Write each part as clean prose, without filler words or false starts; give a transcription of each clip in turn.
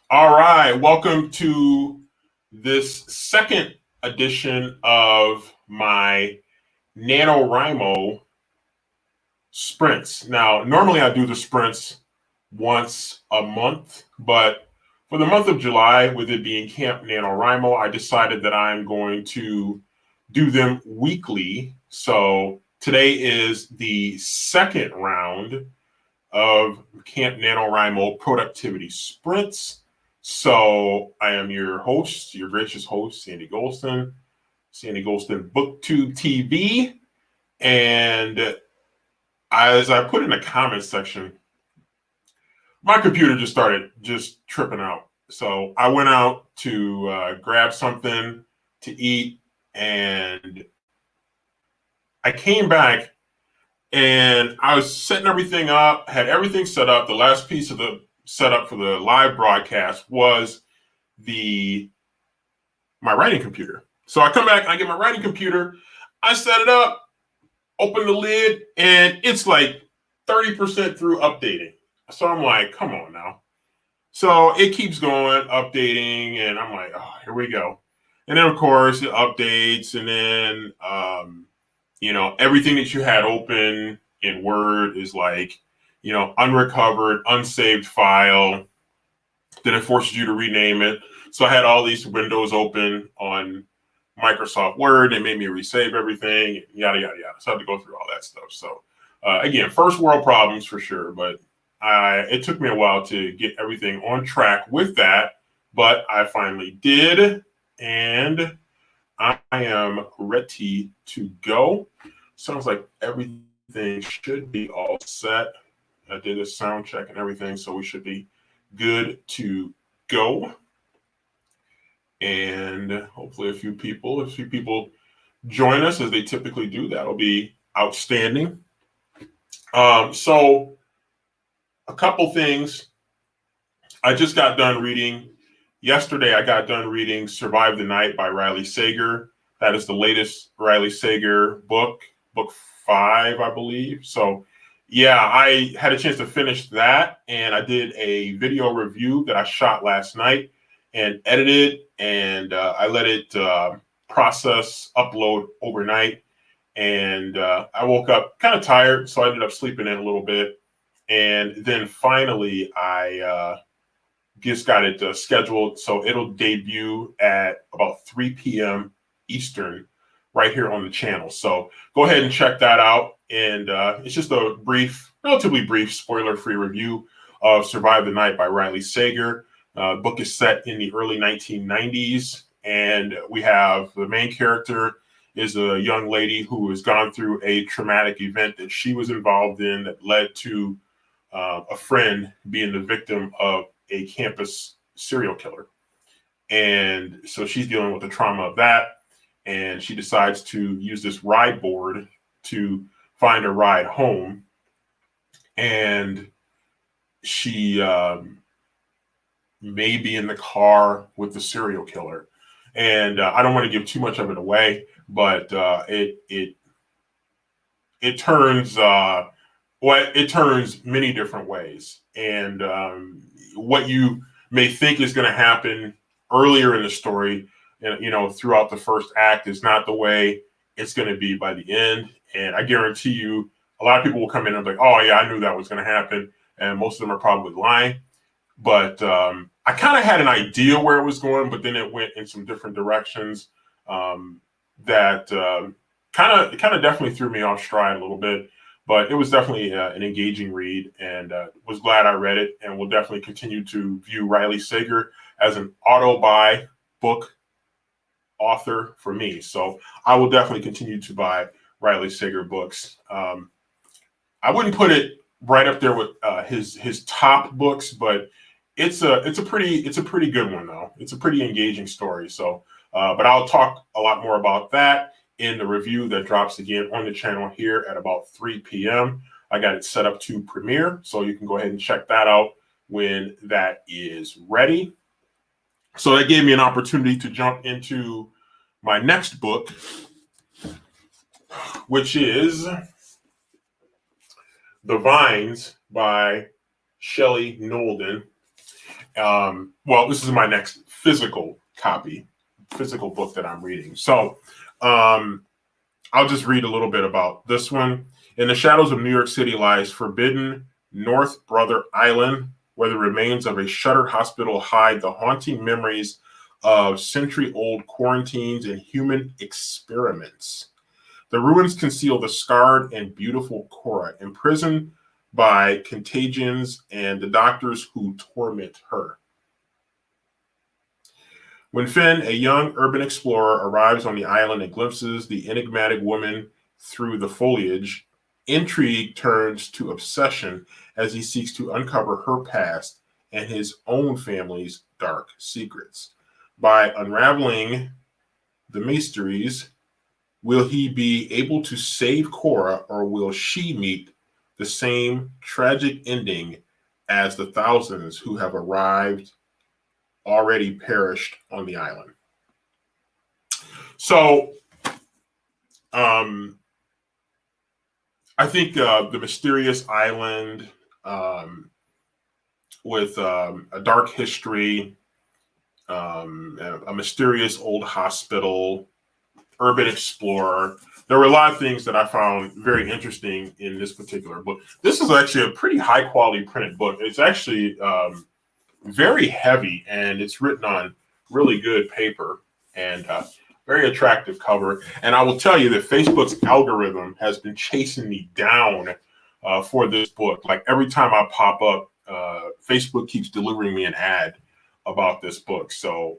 All right, welcome to this second edition of my NaNoWriMo sprints. Now, normally I do the sprints once a month, but for the month of July, with it being Camp NaNoWriMo, I decided that I'm going to do them weekly. So today is the second round of Camp NaNoWriMo productivity sprints. So I am your host, your gracious host, Sandy Golston BookTube TV. And as I put in the comments section, my computer just started tripping out. So I went out to grab something to eat, and I came back and I was setting everything up, had everything set up. The last piece of the setup for the live broadcast was my writing computer. So I come back, I get my writing computer, I set it up, open the lid, and it's like 30% through updating. So I'm like, come on now. So it keeps going, updating, and I'm like, oh, here we go. And then of course it updates, and then everything that you had open in Word is like, unrecovered, unsaved file. Then it forces you to rename it. So I had all these windows open on Microsoft Word. It made me resave everything, yada, yada, yada. So I had to go through all that stuff. So again, first world problems for sure, but it took me a while to get everything on track with that, but I finally did, and I am ready to go. Sounds like everything should be all set. I did a sound check and everything, so we should be good to go. And hopefully a few people join us as they typically do. That'll be outstanding. So a couple things. I just got done reading. Yesterday, I got done reading Survive the Night by Riley Sager. That is the latest Riley Sager book 5, I believe. So yeah, I had a chance to finish that, and I did a video review that I shot last night and edited, and I let it process, upload overnight. And I woke up kind of tired, so I ended up sleeping in a little bit. And then finally, I just got it scheduled, so it'll debut at about 3 p.m. Eastern right here on the channel. So go ahead and check that out. And it's just a relatively brief, spoiler-free review of Survive the Night by Riley Sager. The book is set in the early 1990s, and we have the main character is a young lady who has gone through a traumatic event that she was involved in that led to a friend being the victim of a campus serial killer. And so she's dealing with the trauma of that, and she decides to use this ride board to find a ride home. And she may be in the car with the serial killer. And I don't want to give too much of it away, but it turns it turns many different ways. And what you may think is going to happen earlier in the story, throughout the first act, is not the way it's going to be by the end. And I guarantee you, a lot of people will come in and be like, oh yeah, I knew that was going to happen. And most of them are probably lying. But I kind of had an idea where it was going, but then it went in some different directions that kind of definitely threw me off stride a little bit. But it was definitely an engaging read, and was glad I read it, and will definitely continue to view Riley Sager as an auto-buy book author for me. So I will definitely continue to buy Riley Sager books. I wouldn't put it right up there with his top books, but it's a pretty good one though. It's a pretty engaging story. So, but I'll talk a lot more about that in the review that drops again on the channel here at about 3 p.m. I got it set up to premiere, so you can go ahead and check that out when that is ready. So that gave me an opportunity to jump into my next book, which is The Vines by Shelley Nolden. Well, this is my next physical book that I'm reading. So I'll just read a little bit about this one. In the shadows of New York City lies forbidden North Brother Island, where the remains of a shuttered hospital hide the haunting memories of century-old quarantines and human experiments. The ruins conceal the scarred and beautiful Cora, imprisoned by contagions and the doctors who torment her. When Finn, a young urban explorer, arrives on the island and glimpses the enigmatic woman through the foliage, intrigue turns to obsession as he seeks to uncover her past and his own family's dark secrets. By unraveling the mysteries, will he be able to save Cora, or will she meet the same tragic ending as the thousands who have arrived already perished on the island? So I think the mysterious island with a dark history, a mysterious old hospital, urban explorer. There were a lot of things that I found very interesting in this particular book. This is actually a pretty high quality printed book. It's actually very heavy, and it's written on really good paper and very attractive cover. And I will tell you that Facebook's algorithm has been chasing me down for this book. Like every time I pop up, Facebook keeps delivering me an ad about this book. So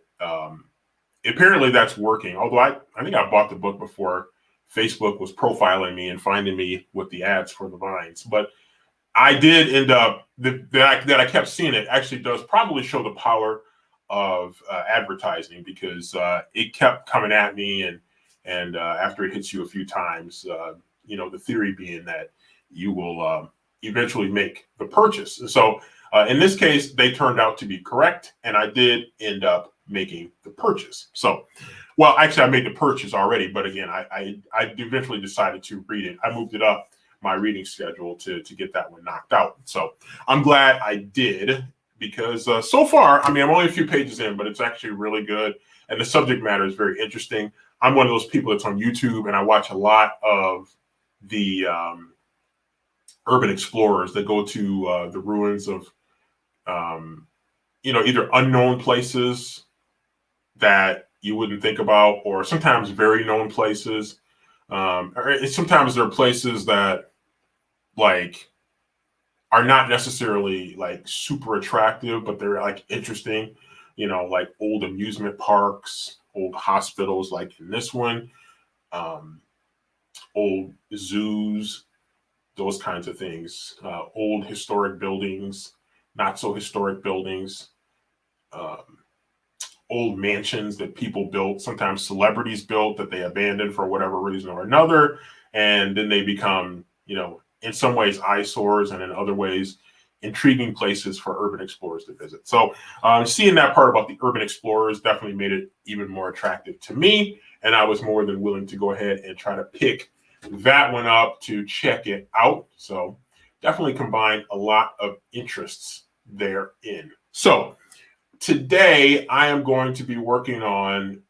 apparently that's working. Although I think I bought the book before Facebook was profiling me and finding me with the ads for the vines. But I did end up, that I kept seeing it actually does probably show the power of advertising, because it kept coming at me, and after it hits you a few times, the theory being that you will eventually make the purchase. And so in this case, they turned out to be correct, and I did end up making the purchase. So, well, actually, I made the purchase already, but again, I eventually decided to read it. I moved it up my reading schedule to get that one knocked out. So I'm glad I did, because so far, I mean, I'm only a few pages in, but it's actually really good. And the subject matter is very interesting. I'm one of those people that's on YouTube, and I watch a lot of the urban explorers that go to the ruins of, either unknown places that you wouldn't think about, or sometimes very known places. Or sometimes there are places that like are not necessarily like super attractive, but they're like interesting, like old amusement parks, old hospitals, like in this one, old zoos, those kinds of things, old historic buildings, not so historic buildings, old mansions that people built, sometimes celebrities built, that they abandoned for whatever reason or another. And then they become, in some ways eyesores, and in other ways intriguing places for urban explorers to visit. So seeing that part about the urban explorers definitely made it even more attractive to me. And I was more than willing to go ahead and try to pick that one up to check it out. So definitely combined a lot of interests therein. So today, I am going to be working on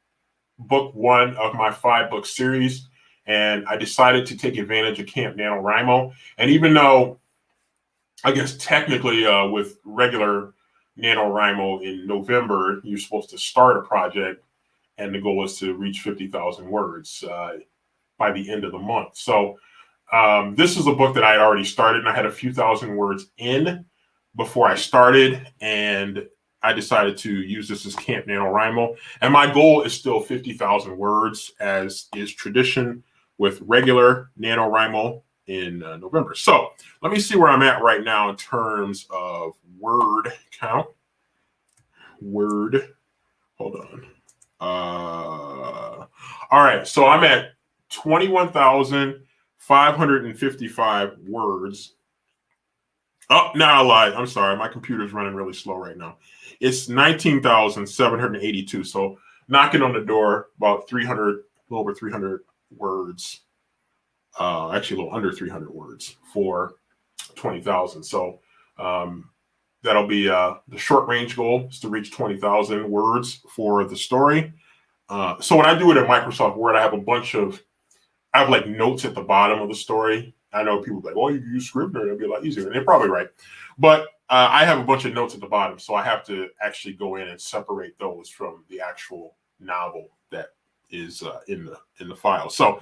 book 1 of my 5-book series, and I decided to take advantage of Camp NaNoWriMo. And even though, I guess technically with regular NaNoWriMo in November, you're supposed to start a project, and the goal is to reach 50,000 words by the end of the month. So this is a book that I had already started, and I had a few thousand words in before I started, and I decided to use this as Camp NaNoWriMo. And my goal is still 50,000 words, as is tradition with regular NaNoWriMo in November. So let me see where I'm at right now in terms of word count. Hold on. All right, so I'm at 21,555 words. Oh, no, I lied. I'm sorry. My computer's running really slow right now. It's 19,782. So knocking on the door, about 300, a little over 300 words. Actually, a little under 300 words for 20,000. So that'll be the short range goal is to reach 20,000 words for the story. So when I do it in Microsoft Word, I have like notes at the bottom of the story. I know people are like, oh, you can use Scrivener, it'll be a lot easier. And they're probably right. But I have a bunch of notes at the bottom. So I have to actually go in and separate those from the actual novel that is in the file. So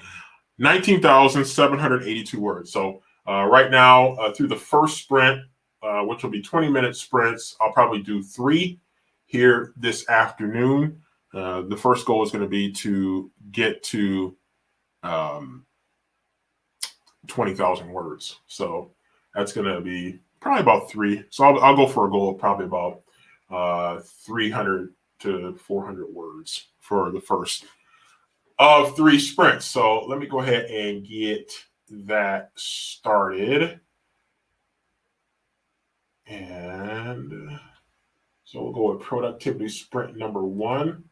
19,782 words. So right now, through the first sprint, which will be 20-minute sprints, I'll probably do 3 here this afternoon. The first goal is going to be to get to 20,000 words. So that's going to be probably about 3. So I'll go for a goal of probably about 300 to 400 words for the first of 3 sprints. So let me go ahead and get that started. And so we'll go with productivity sprint number 1.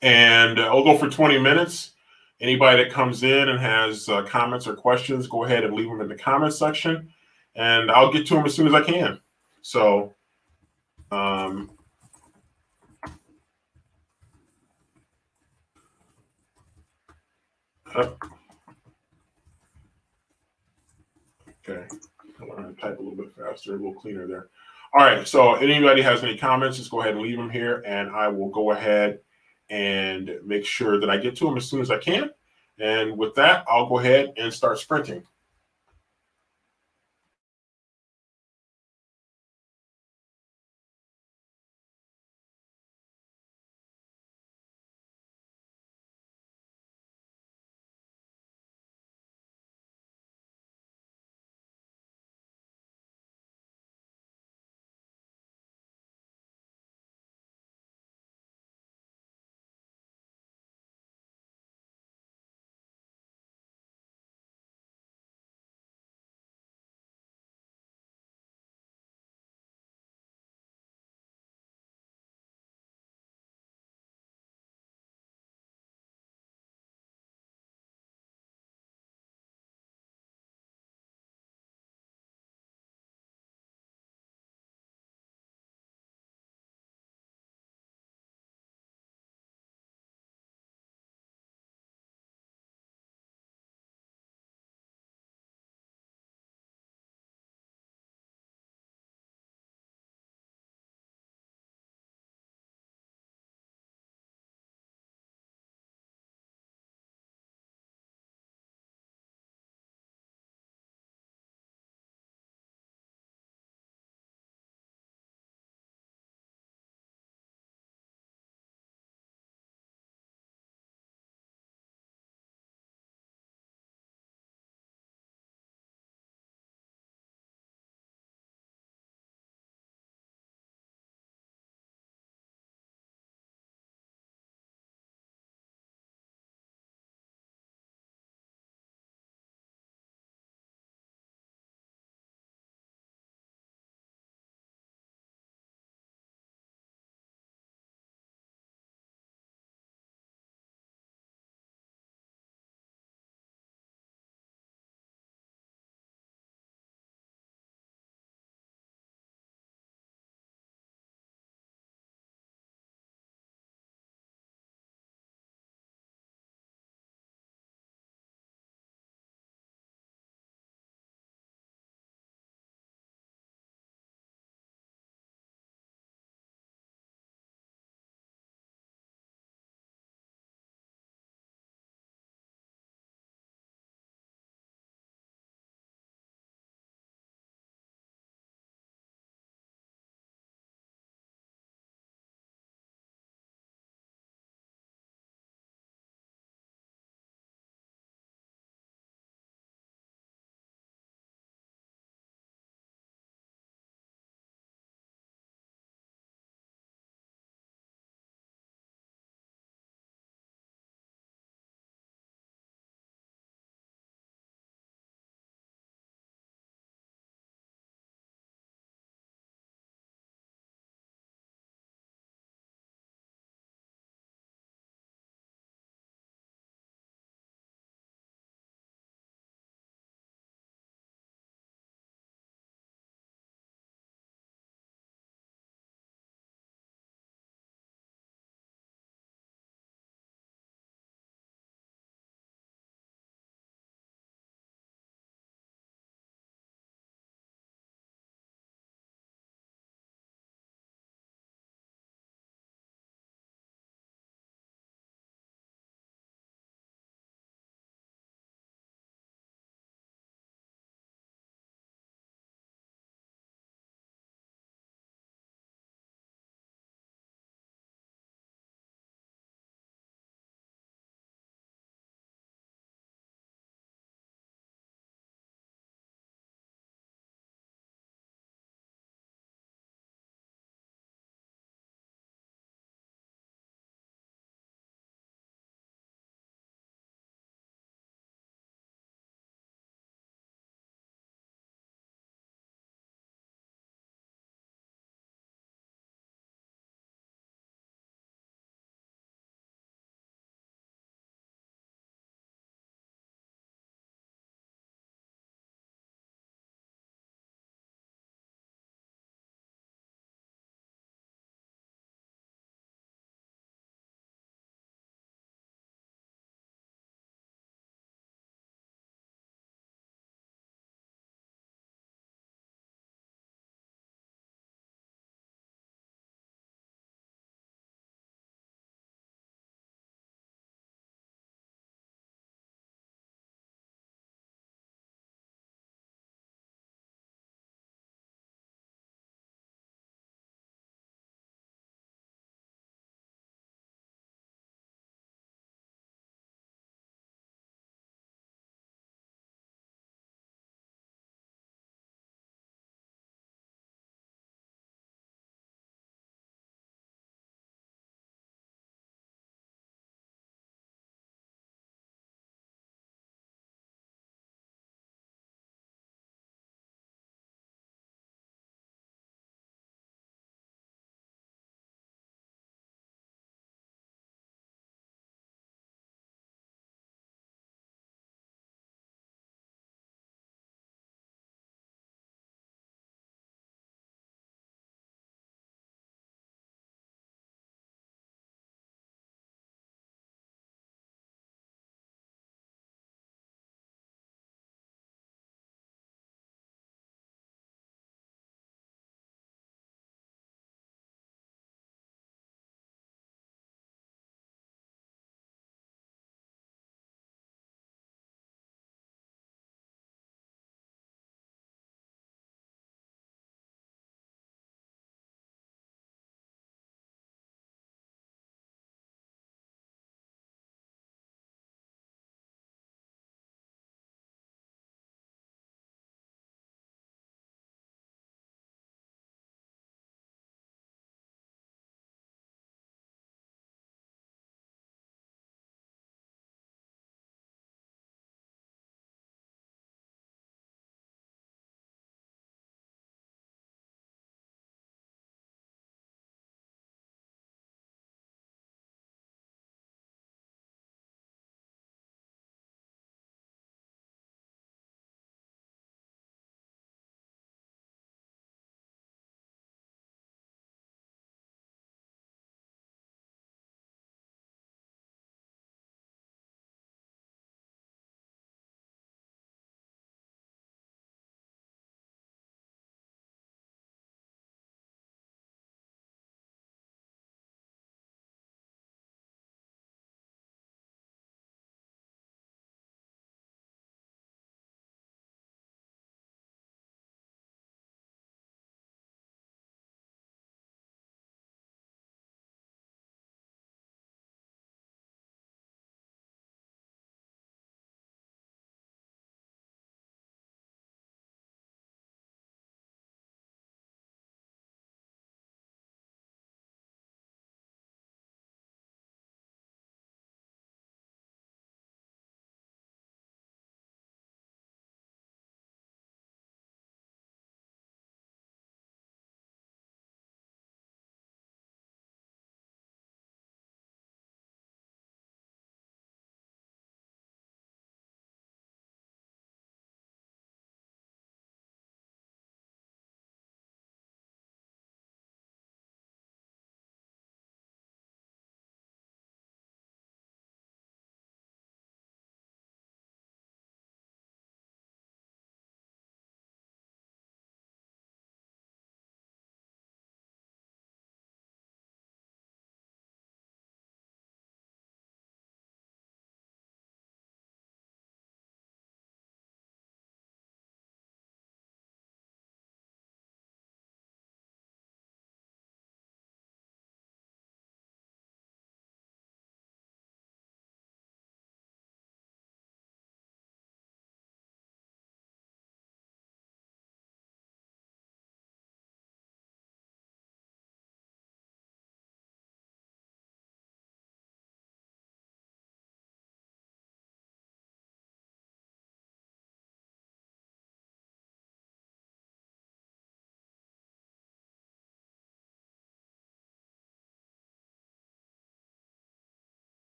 And I'll go for 20 minutes. Anybody that comes in and has comments or questions, go ahead and leave them in the comment section. And I'll get to them as soon as I can. So, okay. I want to type a little bit faster, a little cleaner there. All right. So anybody has any comments, just go ahead and leave them here, and I will go ahead and make sure that I get to them as soon as I can. And with that, I'll go ahead and start sprinting.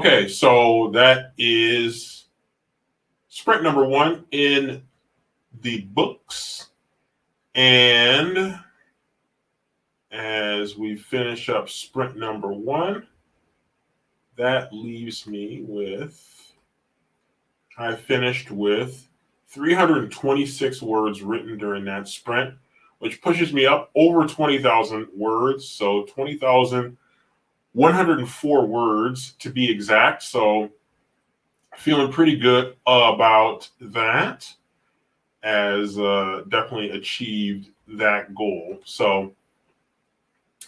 Okay, so that is sprint number 1 in the books. And as we finish up sprint number 1, that leaves me with, I finished with 326 words written during that sprint, which pushes me up over 20,000 words. So 20,104 words to be exact. So feeling pretty good about that, as definitely achieved that goal. So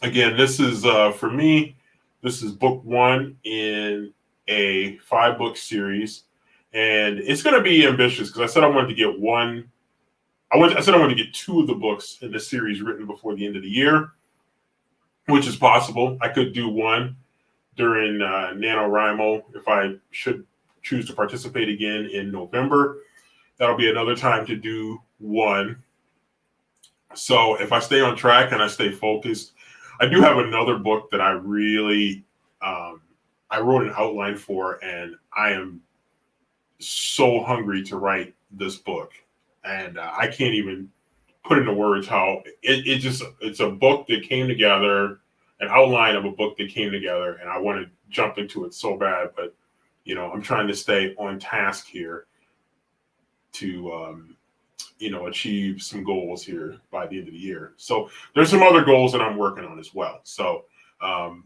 again, this is for me, this is book 1 in a 5-book series, and it's going to be ambitious because I said I wanted to get one. I said I wanted to get 2 of the books in the series written before the end of the year, which is possible. I could do one during NaNoWriMo if I should choose to participate again in November. That'll be another time to do one. So if I stay on track and I stay focused, I do have another book that I really, I wrote an outline for, and I am so hungry to write this book. And I can't even put into words how it's a book that came together, an outline of a book that came together, and I want to jump into it so bad, but I'm trying to stay on task here to achieve some goals here by the end of the year. So there's some other goals that I'm working on as well. So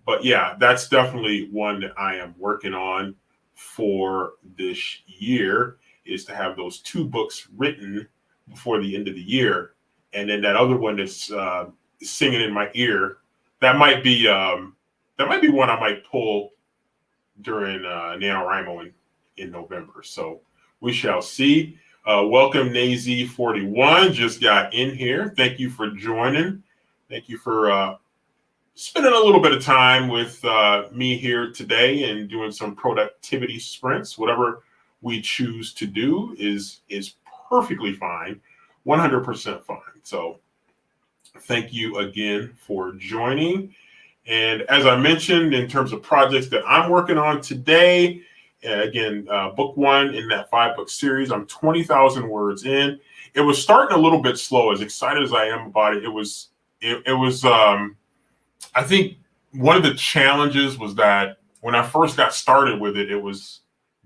but yeah, that's definitely one that I am working on for this year, is to have those 2 books written before the end of the year. And then that other one that's singing in my ear, that might be one I might pull during NaNoWriMo in November. So we shall see. Welcome, Nazy41, just got in here. Thank you for joining. Thank you for spending a little bit of time with me here today and doing some productivity sprints. Whatever we choose to do is perfectly fine, 100% fine. So thank you again for joining. And as I mentioned, in terms of projects that I'm working on today, again, book 1 in that 5-book series, I'm 20,000 words in. It was starting a little bit slow. As excited as I am about it, it was I think one of the challenges was that when I first got started with it, it was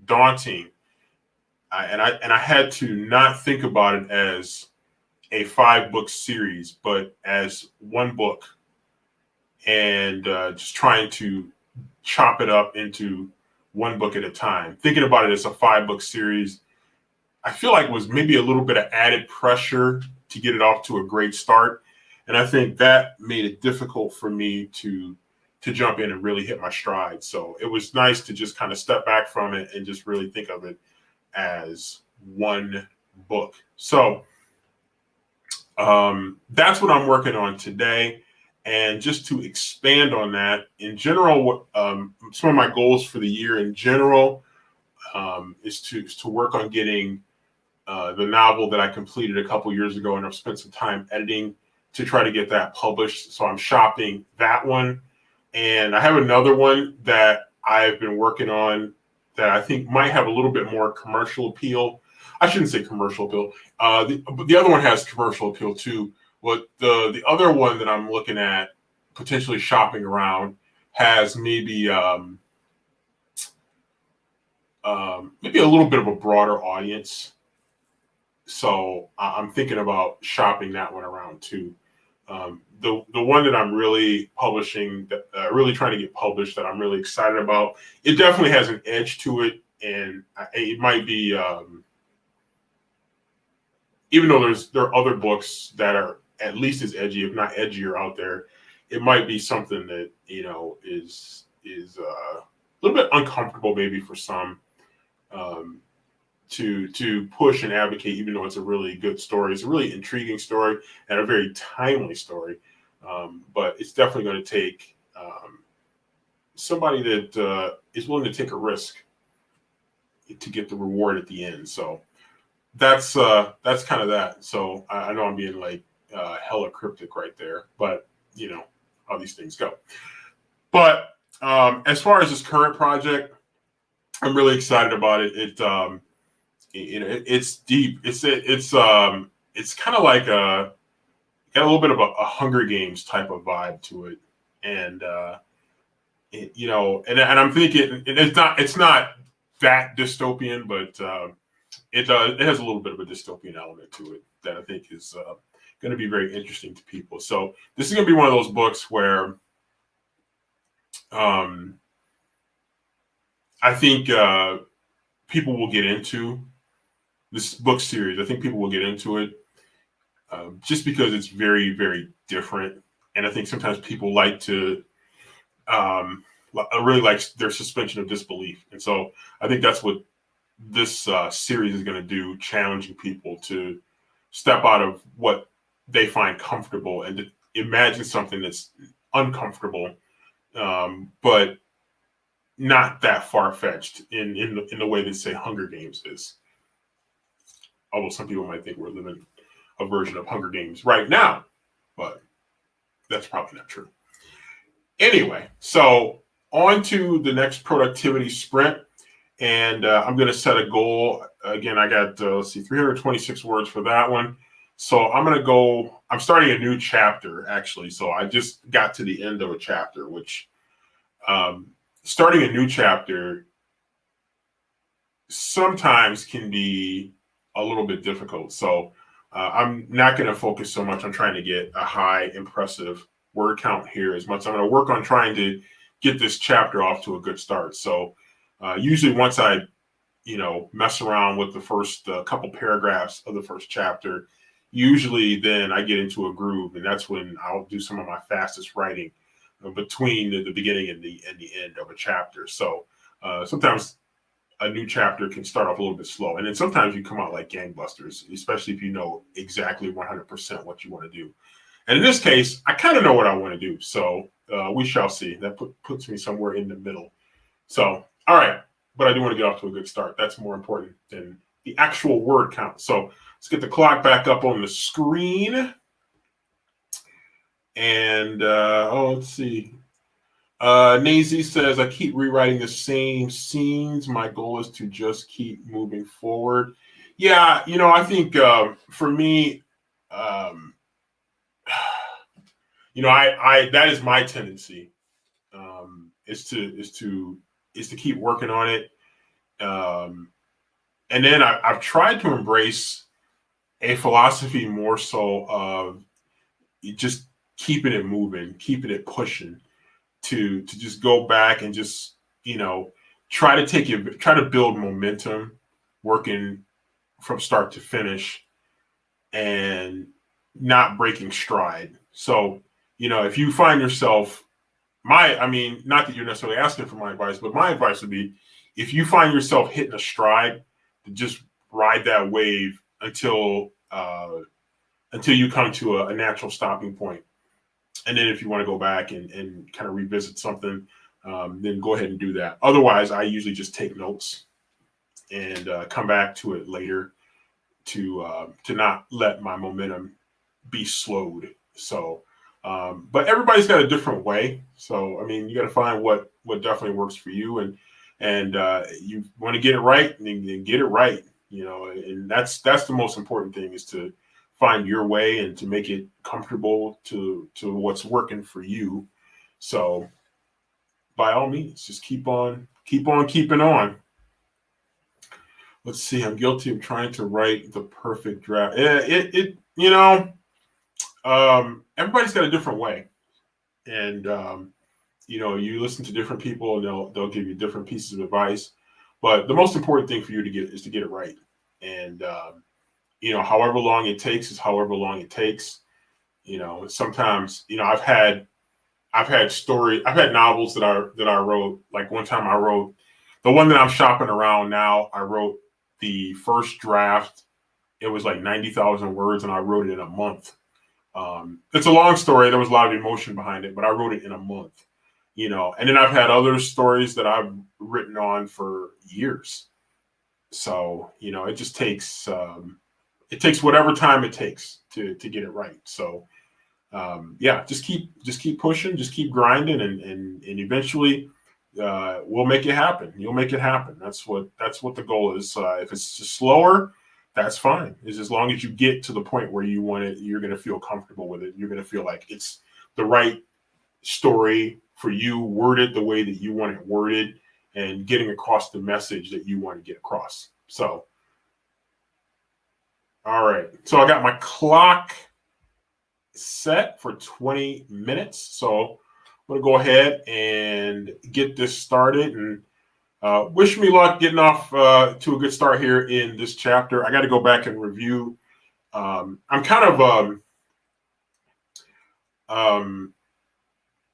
daunting. And I had to not think about it as a 5-book series, but as one book, and just trying to chop it up into one book at a time. Thinking about it as a 5-book series, I feel like was maybe a little bit of added pressure to get it off to a great start. And I think that made it difficult for me to jump in and really hit my stride. So it was nice to just kind of step back from it and just really think of it as one book. So that's what I'm working on today. And just to expand on that, in general, some of my goals for the year in general is to work on getting the novel that I completed a couple years ago, and I've spent some time editing to try to get that published. So I'm shopping that one. And I have another one that I've been working on that I think might have a little bit more commercial appeal. I shouldn't say commercial appeal. The other one has commercial appeal too. But the other one that I'm looking at potentially shopping around has maybe a little bit of a broader audience. So I'm thinking about shopping that one around too. The one that I'm really publishing, really trying to get published, that I'm really excited about, it definitely has an edge to it, and it might be, even though there are other books that are at least as edgy, if not edgier, out there, it might be something that is a little bit uncomfortable maybe for some. To push and advocate, even though it's a really good story. It's a really intriguing story and a very timely story. But it's definitely going to take somebody that is willing to take a risk to get the reward at the end. So that's kind of that. So I know I'm being like hella cryptic right there, but how these things go. But as far as this current project, I'm really excited about it. It's deep. It's kind of like got a little bit of a Hunger Games type of vibe to it, and and I'm thinking it's not that dystopian, but it has a little bit of a dystopian element to it that I think is going to be very interesting to people. So this is going to be one of those books where um, I think people will get into this book series. I think people will get into it just because it's very, very different. And I think sometimes people like to really like their suspension of disbelief. And so I think that's what this series is going to do, challenging people to step out of what they find comfortable and to imagine something that's uncomfortable, but not that far fetched in the way that say Hunger Games is. Although some people might think we're living a version of Hunger Games right now, but that's probably not true. Anyway, so on to the next productivity sprint. And I'm going to set a goal. Again, I got, 326 words for that one. So I'm starting a new chapter, actually. So I just got to the end of a chapter, which starting a new chapter sometimes can be a little bit difficult. So I'm not going to focus so much on trying to get a high, impressive word count here as much. I'm going to work on trying to get this chapter off to a good start. So usually once I, mess around with the first couple paragraphs of the first chapter, usually then I get into a groove, and that's when I'll do some of my fastest writing between the beginning and the end of a chapter. So sometimes a new chapter can start off a little bit slow, and then sometimes you come out like gangbusters, especially if you know exactly 100% what you want to do. And in this case, I kind of know what I want to do, so we shall see. That puts me somewhere in the middle. So, all right, but I do want to get off to a good start. That's more important than the actual word count. So let's get the clock back up on the screen. And let's see. Nazy says, I keep rewriting the same scenes. My goal is to just keep moving forward. Yeah, I think for me, I that is my tendency. Is to keep working on it. And then I've tried to embrace a philosophy more so of just keeping it moving, keeping it pushing, to just go back and just try to build momentum, working from start to finish, and not breaking stride. So if you find yourself, not that you're necessarily asking for my advice, but my advice would be, if you find yourself hitting a stride, to just ride that wave until you come to a natural stopping point. And then if you want to go back and kind of revisit something, then go ahead and do that. Otherwise, I usually just take notes and come back to it later to not let my momentum be slowed. So, but everybody's got a different way. So, you got to find what definitely works for you, and you want to get it right, and then get it right. And that's the most important thing, is to find your way and to make it comfortable to what's working for you. So by all means, just keep on keeping on. Let's see. I'm guilty of trying to write the perfect draft. Everybody's got a different way, and you listen to different people, and they'll give you different pieces of advice. But the most important thing for you to get it right. And however long it takes is however long it takes. Sometimes I've had novels that I wrote. Like one time I wrote the one that I'm shopping around now. I wrote the first draft. It was like 90,000 words, and I wrote it in a month. It's a long story. There was a lot of emotion behind it, but I wrote it in a month. And then I've had other stories that I've written on for years. So it just takes whatever time it takes to get it right. So just keep pushing, just keep grinding, and eventually we'll make it happen. You'll make it happen. That's what the goal is. If it's just slower, that's fine. Is as long as you get to the point where you want it, you're going to feel comfortable with it. You're going to feel like it's the right story for you, worded the way that you want it worded, and getting across the message that you want to get across. So, all right. So I got my clock set for 20 minutes. So I'm going to go ahead and get this started, and wish me luck getting off to a good start here in this chapter. I got to go back and review. I'm kind of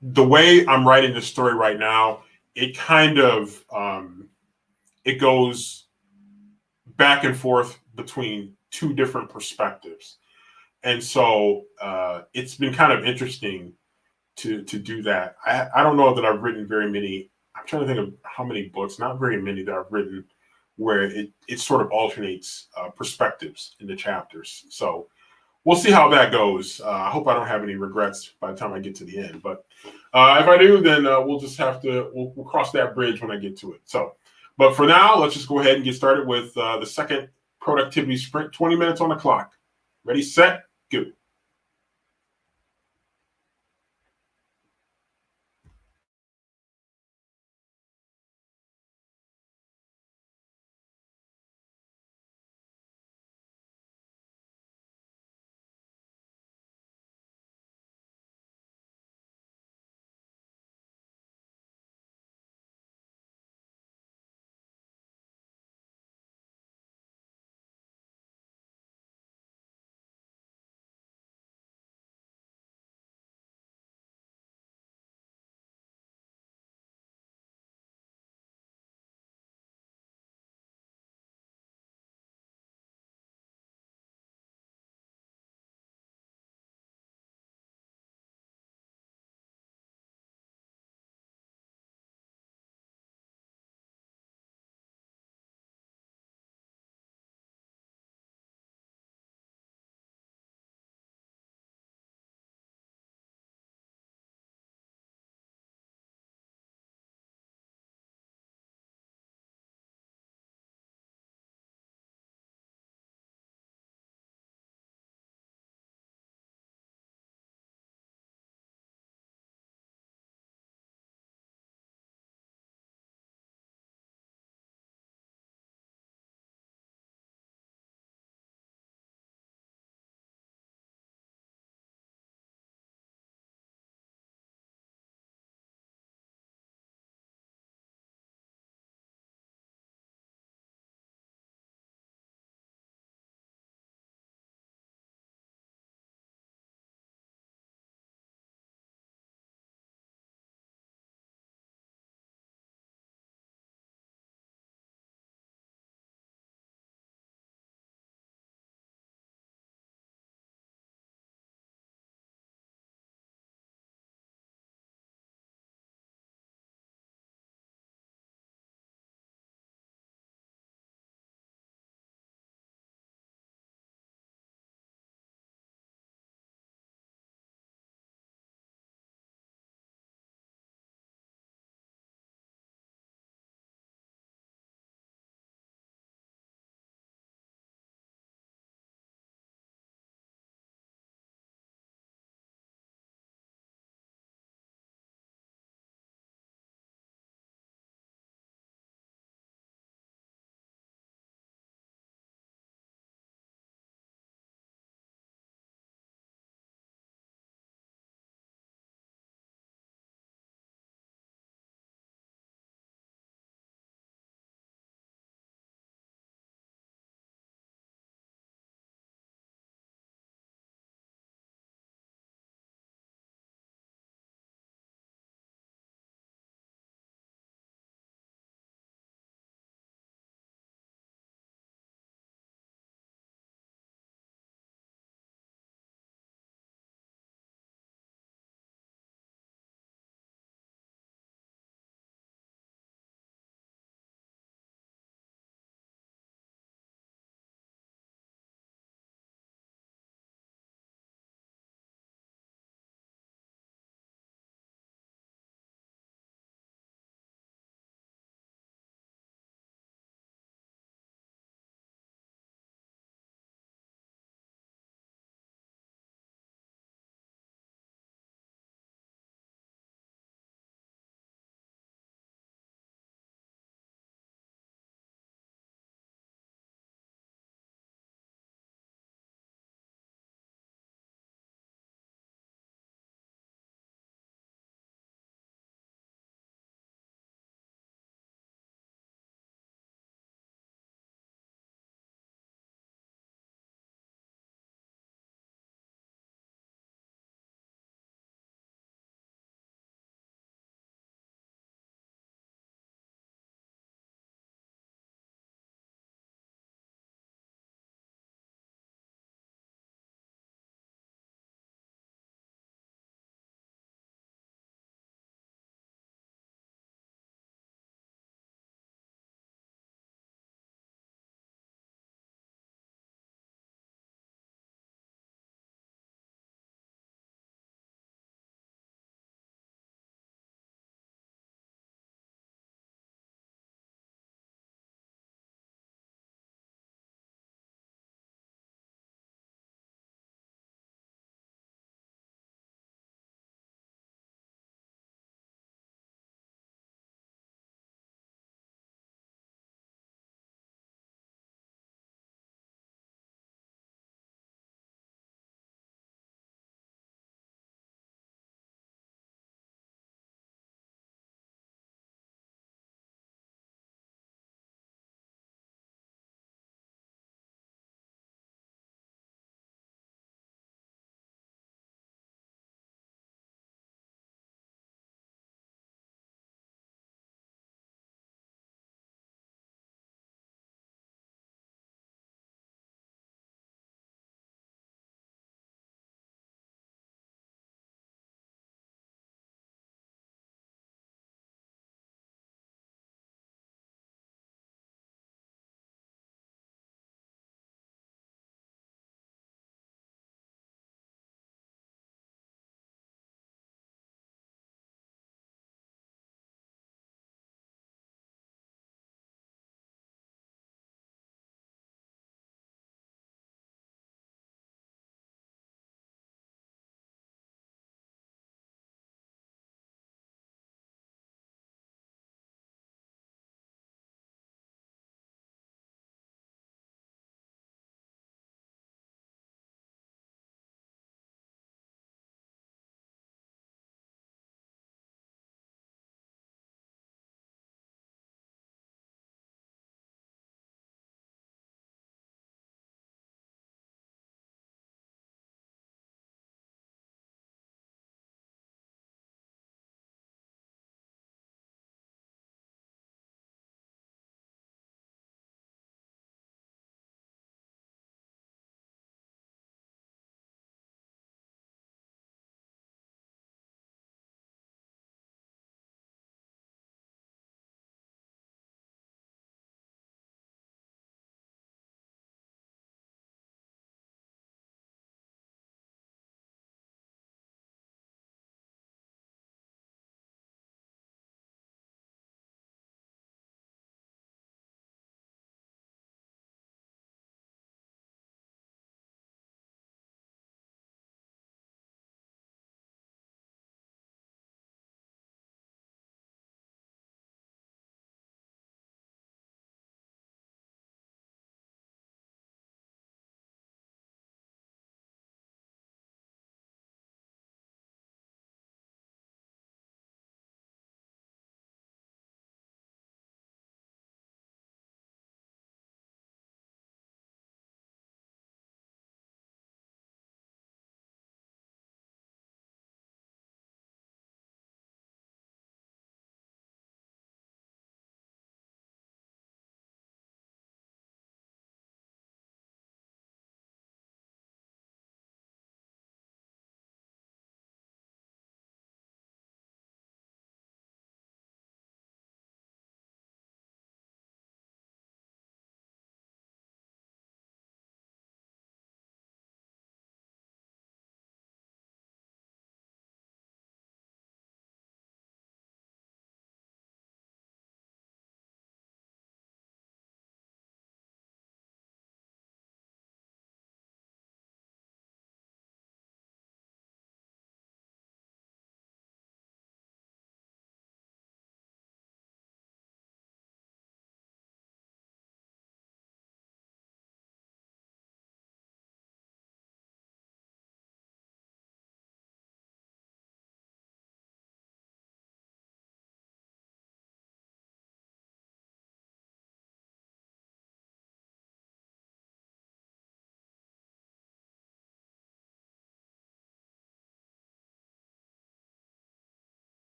the way I'm writing this story right now. It kind of it goes back and forth between two different perspectives, and so it's been kind of interesting to do that. I don't know that I've written very many. I'm trying to think of how many books, not very many that I've written where it sort of alternates perspectives in the chapters. So we'll see how that goes. I hope I don't have any regrets by the time I get to the end. But if I do, then we'll just have to we'll cross that bridge when I get to it. So, but for now, let's just go ahead and get started with the second productivity sprint. 20 minutes on the clock. Ready, set, go.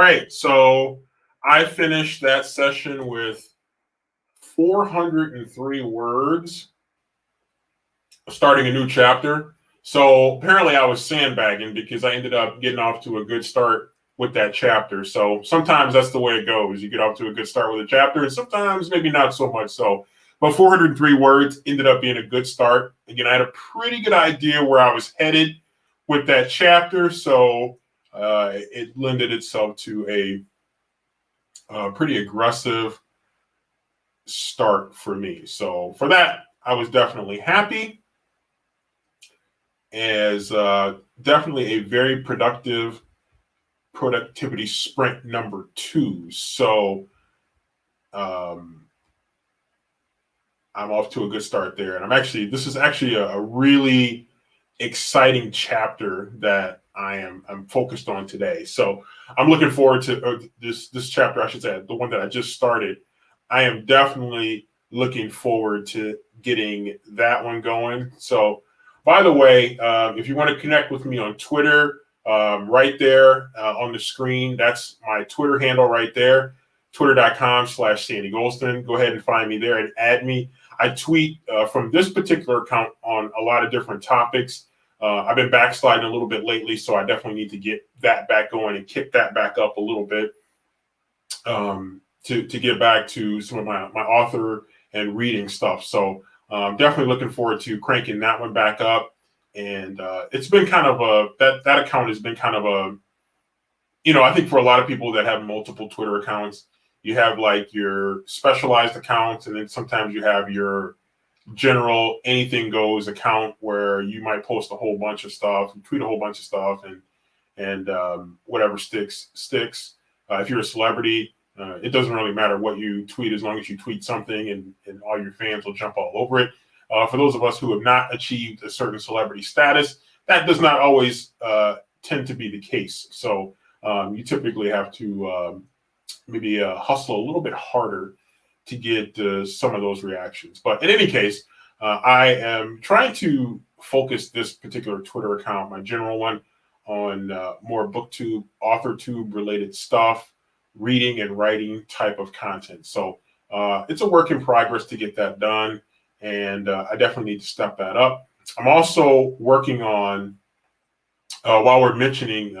right. So I finished that session with 403 words, starting a new chapter. So apparently I was sandbagging because I ended up getting off to a good start with that chapter. So sometimes that's the way it goes. You get off to a good start with a chapter, and sometimes maybe not so much so. But 403 words ended up being a good start. Again, I had a pretty good idea where I was headed with that chapter. So it lended itself to a pretty aggressive start for me. So for that, I was definitely happy. As definitely a very productivity sprint number 2. So I'm off to a good start there. And this is actually a really exciting chapter that I'm focused on today. So I'm looking forward to this chapter, I should say, the one that I just started. I am definitely looking forward to getting that one going. So, by the way, if you want to connect with me on Twitter, right there on the screen, that's my Twitter handle right there, twitter.com/Sandy Golston. Go ahead and find me there and add me. I tweet from this particular account on a lot of different topics. I've been backsliding a little bit lately, so I definitely need to get that back going and kick that back up a little bit to get back to some of my author and reading stuff. So definitely looking forward to cranking that one back up. And it's been kind of that account has been kind of I think for a lot of people that have multiple Twitter accounts, you have like your specialized accounts, and then sometimes you have your general anything goes account where you might post a whole bunch of stuff, tweet a whole bunch of stuff, and whatever sticks. If you're a celebrity, it doesn't really matter what you tweet as long as you tweet something, and all your fans will jump all over it. For those of us who have not achieved a certain celebrity status, that does not always tend to be the case. So you typically have to maybe hustle a little bit harder to get some of those reactions. But in any case, I am trying to focus this particular Twitter account, my general one, on more booktube, authortube related stuff, reading and writing type of content. So it's a work in progress to get that done, and I definitely need to step that up. I'm also working on, while we're mentioning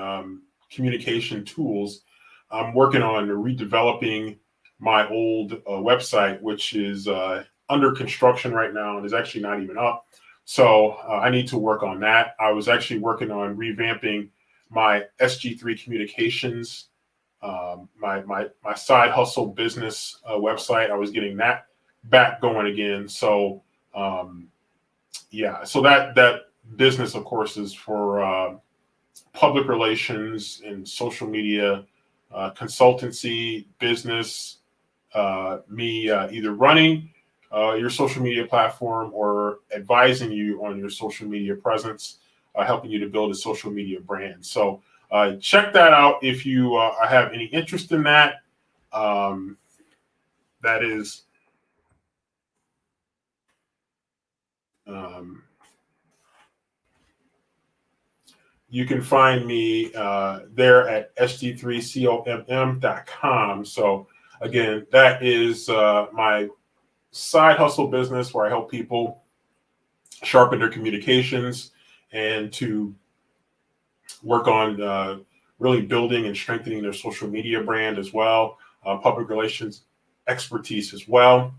communication tools, I'm working on redeveloping my old website, which is under construction right now and is actually not even up. So I need to work on that. I was actually working on revamping my SG3 Communications, my side hustle business website. I was getting that back going again. So so that business, of course, is for public relations and social media consultancy business. Me either running your social media platform or advising you on your social media presence, helping you to build a social media brand. So check that out if you have any interest in that. That is you can find me there at sg3comm.com. So again, that is my side hustle business where I help people sharpen their communications and to work on really building and strengthening their social media brand as well, public relations expertise as well,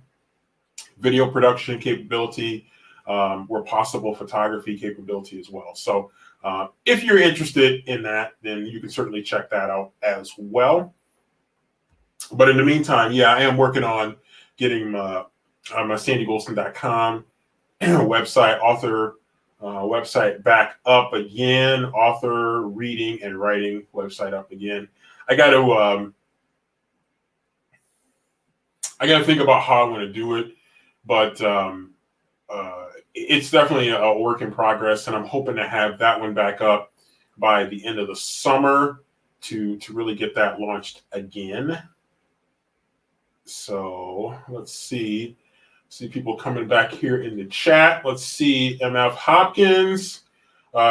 video production capability, where possible photography capability as well. So if you're interested in that, then you can certainly check that out as well. But in the meantime, I am working on getting my sandygolston.com website, author website back up again, author reading and writing website up again. I got to think about how I'm going to do it, but it's definitely a work in progress, and I'm hoping to have that one back up by the end of the summer to really get that launched again. So let's see people coming back here in the chat. Let's see, MF Hopkins.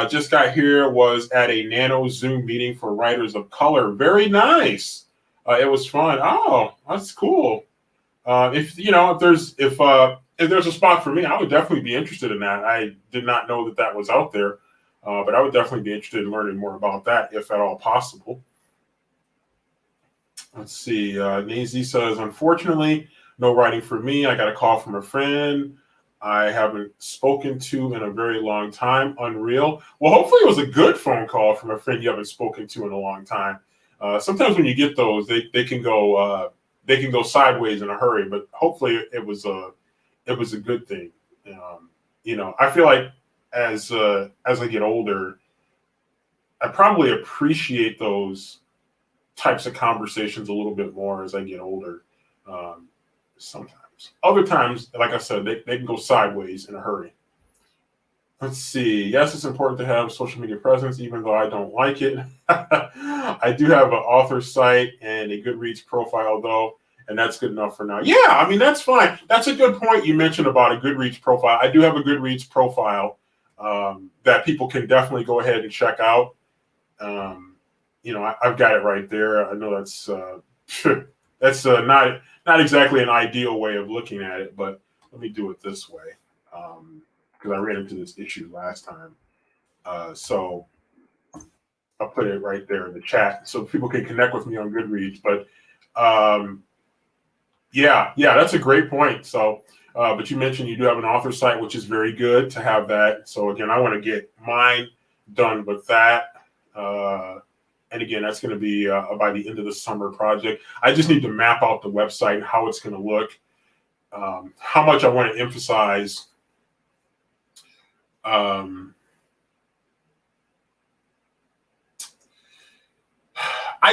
Just got here, was at a Nano Zoom meeting for writers of color. Very nice. It was fun. Oh, that's cool. If you know, if there's a spot for me, I would definitely be interested in that. I did not know that that was out there, but I would definitely be interested in learning more about that, if at all possible. Let's see. Nazy says, unfortunately, no writing for me. I got a call from a friend I haven't spoken to in a very long time. Unreal. Well, hopefully it was a good phone call from a friend you haven't spoken to in a long time. Sometimes when you get those, they can go sideways in a hurry. But hopefully it was a good thing. I feel like as I get older, I probably appreciate those types of conversations a little bit more as I get older. Sometimes. Other times, like I said, they can go sideways in a hurry. Let's see. Yes, it's important to have social media presence, even though I don't like it. I do have an author site and a Goodreads profile, though, and that's good enough for now. Yeah, I mean, that's fine. That's a good point you mentioned about a Goodreads profile. I do have a Goodreads profile that people can definitely go ahead and check out. I've got it right there. I know that's that's not exactly an ideal way of looking at it, but let me do it this way because I ran into this issue last time. So I'll put it right there in the chat so people can connect with me on Goodreads. But yeah, that's a great point. So, but you mentioned you do have an author site, which is very good to have that. So again, I want to get mine done with that. And again, that's going to be by the end of the summer project. I just need to map out the website and how it's going to look, how much I want to emphasize. I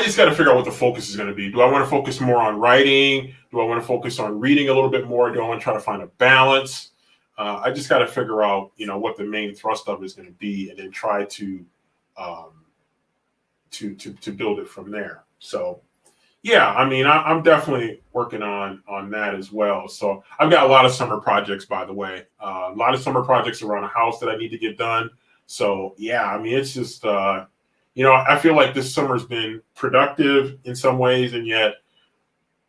just got to figure out what the focus is going to be. Do I want to focus more on writing? Do I want to focus on reading a little bit more? Do I want to try to find a balance? I just got to figure out, what the main thrust of it is going to be, and then try to build it from there. So, yeah, I mean, I'm definitely working on that as well. So I've got a lot of summer projects, by the way, a lot of summer projects around the house that I need to get done. So yeah, I mean, it's just, I feel like this summer's been productive in some ways, and yet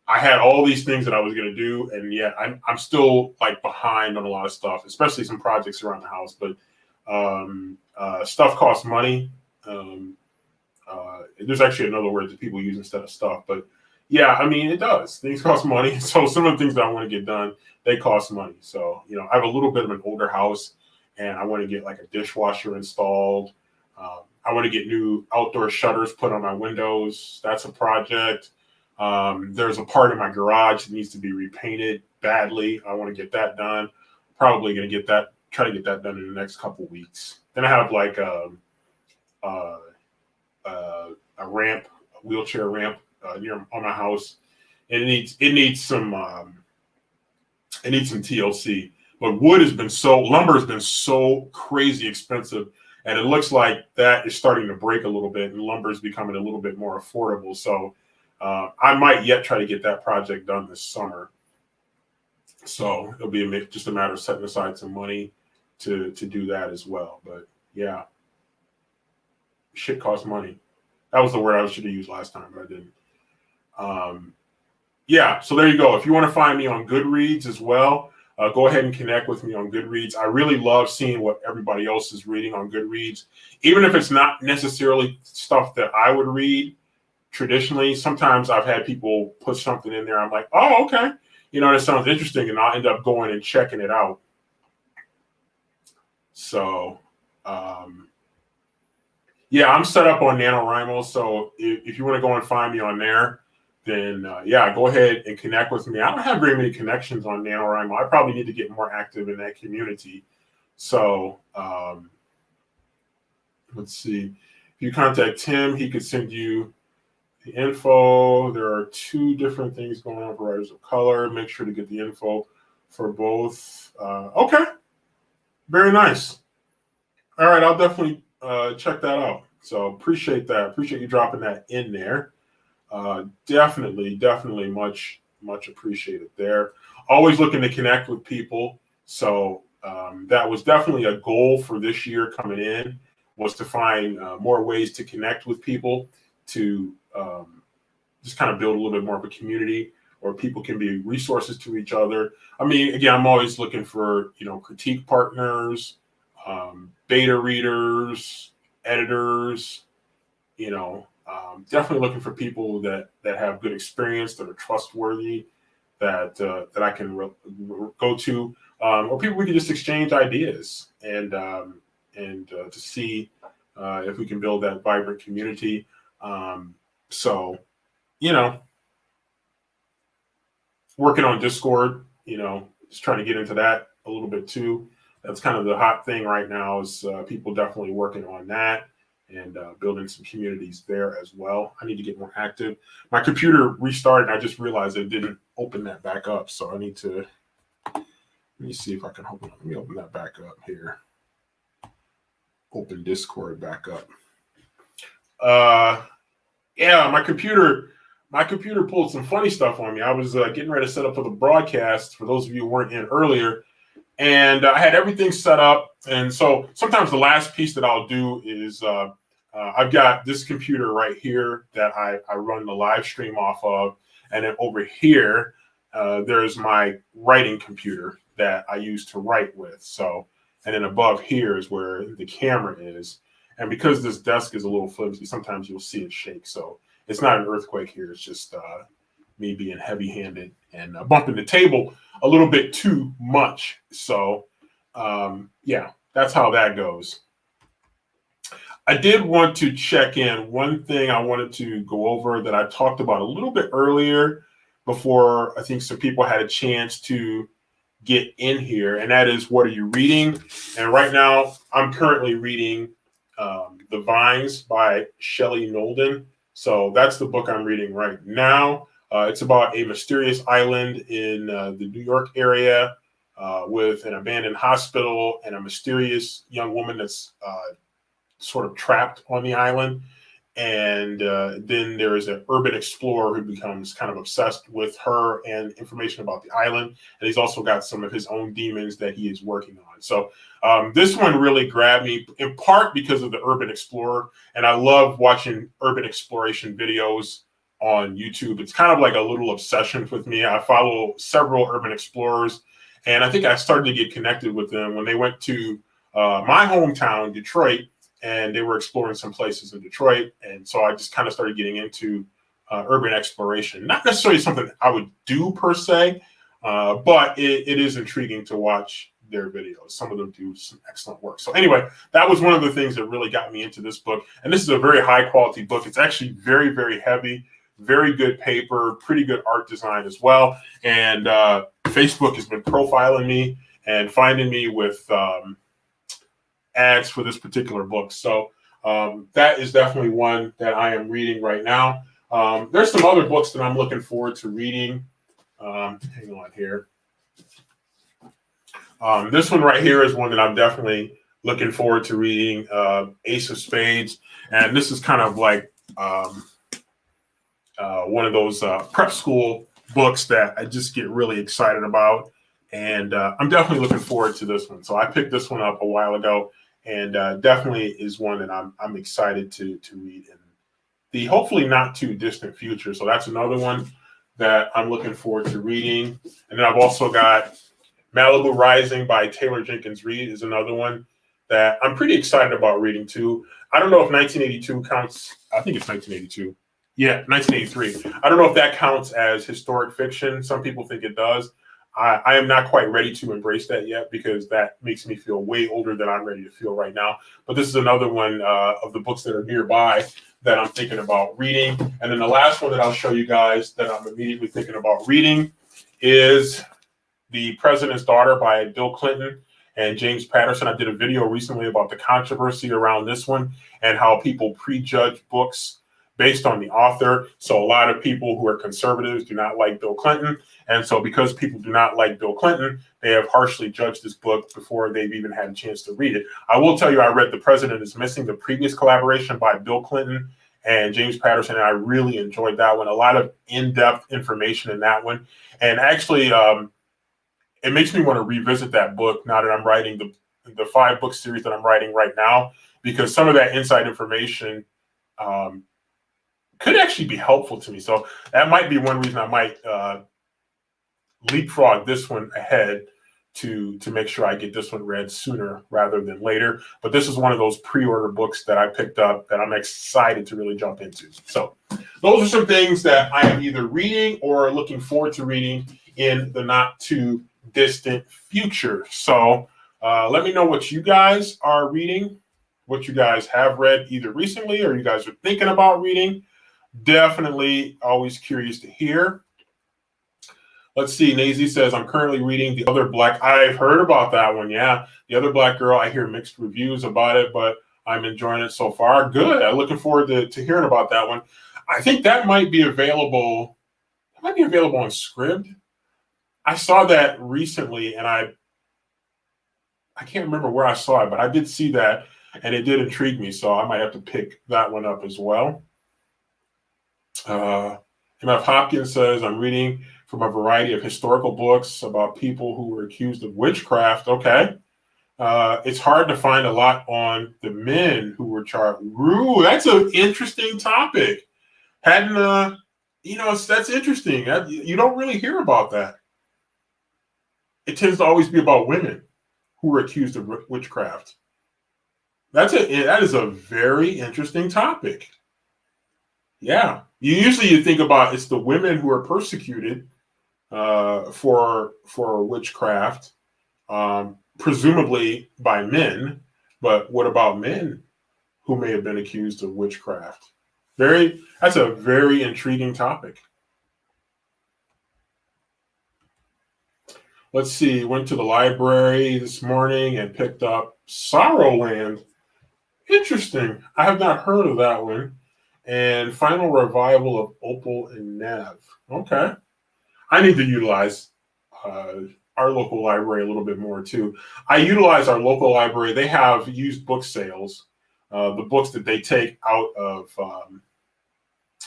I had all these things that I was going to do, and yet I'm still like behind on a lot of stuff, especially some projects around the house. But stuff costs money. There's actually another word that people use instead of stuff, but yeah, I mean, it does. Things cost money. So some of the things that I want to get done, they cost money. So, I have a little bit of an older house, and I want to get like a dishwasher installed. I want to get new outdoor shutters put on my windows. That's a project. There's a part in my garage that needs to be repainted badly. I want to get that done. Probably going to try to get that done in the next couple weeks. Then I have like a ramp, a wheelchair ramp near on my house. And it needs some TLC. But lumber has been so crazy expensive, and it looks like that is starting to break a little bit, and lumber is becoming a little bit more affordable. So I might yet try to get that project done this summer. So it'll be just a matter of setting aside some money to do that as well. But yeah, shit costs money. That was the word I should have used last time, but I didn't. Yeah, so there you go. If you want to find me on Goodreads as well, go ahead and connect with me on Goodreads. I really love seeing what everybody else is reading on Goodreads, even if it's not necessarily stuff that I would read traditionally. Sometimes I've had people put something in there. I'm like, oh, okay. That sounds interesting, and I'll end up going and checking it out. So, yeah, I'm set up on NaNoWriMo. So if you want to go and find me on there, then yeah, go ahead and connect with me. I don't have very many connections on NaNoWriMo. I probably need to get more active in that community. So let's see. If you contact Tim, he could send you the info. There are 2 different things going on for writers of color. Make sure to get the info for both. Okay. Very nice. All right. I'll definitely check that out. So appreciate that. Appreciate you dropping that in there. Definitely much appreciated there. Always looking to connect with people. So that was definitely a goal for this year coming in, was to find more ways to connect with people, to just kind of build a little bit more of a community where people can be resources to each other. I mean, again, I'm always looking for, critique partners, beta readers, editors, definitely looking for people that have good experience, that are trustworthy, that I can go to, or people we can just exchange ideas and to see if we can build that vibrant community. So, working on Discord, just trying to get into that a little bit too. That's kind of the hot thing right now, is people definitely working on that and building some communities there as well. I need to get more active. My computer restarted, and I just realized it didn't open that back up. So I need to, let me see if I can open it. Let me open that back up here. Open Discord back up. Yeah, my computer pulled some funny stuff on me. I was getting ready to set up for the broadcast, for those of you who weren't in earlier, and I had everything set up. And so sometimes the last piece that I'll do is I've got this computer right here that I run the live stream off of. And then over here, there's my writing computer that I use to write with. So, and then above here is where the camera is. And because this desk is a little flimsy, sometimes you'll see it shake. So it's not an earthquake here. It's just me being heavy-handed and bumping the table a little bit too much. So, yeah, that's how that goes. I did want to check in. One thing I wanted to go over that I talked about a little bit earlier before I think some people had a chance to get in here, and that is, what are you reading? And right now, I'm currently reading The Vines by Shelley Nolden. So that's the book I'm reading right now. It's about a mysterious island in the New York area with an abandoned hospital and a mysterious young woman that's sort of trapped on the island. And then there is an urban explorer who becomes kind of obsessed with her and information about the island. And he's also got some of his own demons that he is working on. So this one really grabbed me, in part because of the urban explorer. And I love watching urban exploration videos on YouTube. It's kind of like a little obsession with me. I follow several urban explorers, and I think I started to get connected with them when they went to my hometown, Detroit, and they were exploring some places in Detroit. And so I just kind of started getting into urban exploration. Not necessarily something I would do per se, but it is intriguing to watch their videos. Some of them do some excellent work. So anyway, that was one of the things that really got me into this book. And this is a very high quality book. It's actually very, very heavy, very good paper, pretty good art design as well. And Facebook has been profiling me and finding me with ads for this particular book. So that is definitely one that I am reading right now. There's some other books that I'm looking forward to reading. Hang on here. This one right here is one that I'm definitely looking forward to reading, Ace of Spades. And this is kind of like one of those prep school books that I just get really excited about. And I'm definitely looking forward to this one. So I picked this one up a while ago, and definitely is one that I'm excited to read in the hopefully not too distant future. So that's another one that I'm looking forward to reading. And then I've also got Malibu Rising by Taylor Jenkins Reid is another one that I'm pretty excited about reading too. I don't know if 1982 counts. I think it's 1982. Yeah, 1983. I don't know if that counts as historic fiction. Some people think it does. I am not quite ready to embrace that yet, because that makes me feel way older than I'm ready to feel right now. But this is another one of the books that are nearby that I'm thinking about reading. And then the last one that I'll show you guys that I'm immediately thinking about reading is The President's Daughter by Bill Clinton and James Patterson. I did a video recently about the controversy around this one and how people prejudge books based on the author. So a lot of people who are conservatives do not like Bill Clinton. And so because people do not like Bill Clinton, they have harshly judged this book before they've even had a chance to read it. I will tell you, I read The President is Missing, the previous collaboration by Bill Clinton and James Patterson, and I really enjoyed that one. A lot of in-depth information in that one. And actually, it makes me want to revisit that book now that I'm writing the 5-book series that I'm writing right now, because some of that inside information could actually be helpful to me. So that might be one reason I might leapfrog this one ahead to make sure I get this one read sooner rather than later. But this is one of those pre-order books that I picked up that I'm excited to really jump into. So those are some things that I am either reading or looking forward to reading in the not too distant future. So let me know what you guys are reading, what you guys have read either recently or you guys are thinking about reading. Definitely always curious to hear. Let's see. Nazy says, I'm currently reading The Other Black. I've heard about that one. Yeah. The Other Black Girl. I hear mixed reviews about it, but I'm enjoying it so far. Good. I'm looking forward to hearing about that one. I think that might be available. It might be available on Scribd. I saw that recently and I can't remember where I saw it, but I did see that and it did intrigue me. So I might have to pick that one up as well. MF Hopkins says, I'm reading from a variety of historical books about people who were accused of witchcraft. Okay. It's hard to find a lot on the men who were charged. Ooh, that's an interesting topic. Hadn't, that's interesting. You don't really hear about that. It tends to always be about women who were accused of witchcraft. That is a very interesting topic. Yeah. You think about it's the women who are persecuted for witchcraft, presumably by men. But what about men who may have been accused of witchcraft? That's a very intriguing topic. Let's see. Went to the library this morning and picked up Sorrowland. Interesting. I have not heard of that one. And Final Revival of Opal and Nev. Okay. I need to utilize our local library a little bit more too. I utilize our local library. They have used book sales, the books that they take out of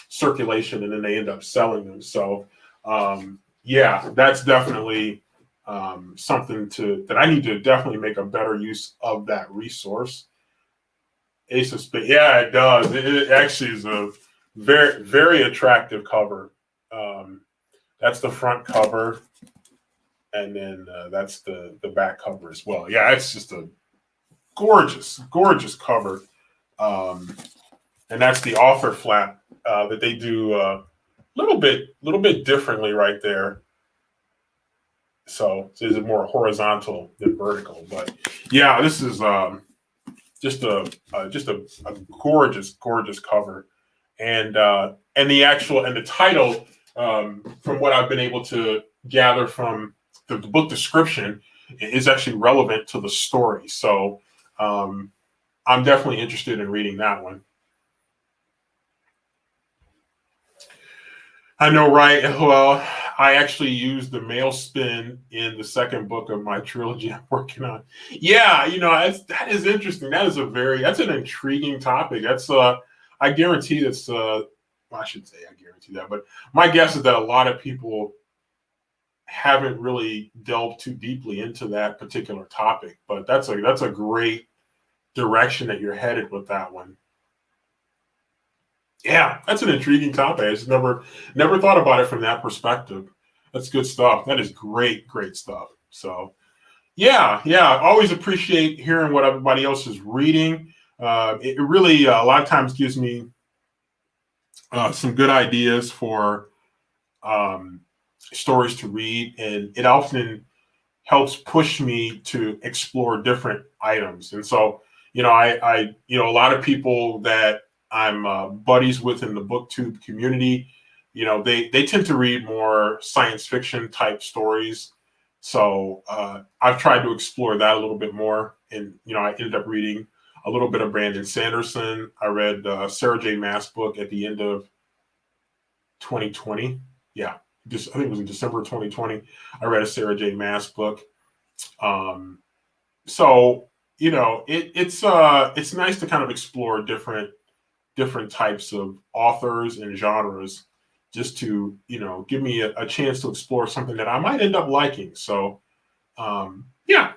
circulation and then they end up selling them. So yeah, that's definitely something that I need to definitely make a better use of that resource. Ace of Spades. Yeah, it does. It actually is a very, very attractive cover. That's the front cover, and then that's the back cover as well. Yeah, it's just a gorgeous, gorgeous cover. And that's the author flap that they do a little bit differently right there. So it's more horizontal than vertical. But yeah, this is just a gorgeous, gorgeous cover, and the title, from what I've been able to gather from the book description, is actually relevant to the story. So I'm definitely interested in reading that one. I know, right? Well, I actually used the mail spin in the second book of my trilogy I'm working on. Yeah, that is interesting. That's an intriguing topic. I guarantee I should say I guarantee that, but my guess is that a lot of people haven't really delved too deeply into that particular topic. But that's a great direction that you're headed with that one. Yeah, that's an intriguing topic. I just never thought about it from that perspective. That's good stuff. That is great, great stuff. So, yeah. Always appreciate hearing what everybody else is reading. It really a lot of times gives me some good ideas for stories to read, and it often helps push me to explore different items. And so, a lot of people that I'm buddies with in the BookTube community, they tend to read more science fiction type stories. So I've tried to explore that a little bit more. And, I ended up reading a little bit of Brandon Sanderson. I read Sarah J. Maas' book at the end of 2020. Yeah, I think it was in December 2020. I read a Sarah J. Maas book. So, it's nice to kind of explore different types of authors and genres, just to give me a chance to explore something that I might end up liking. So yeah,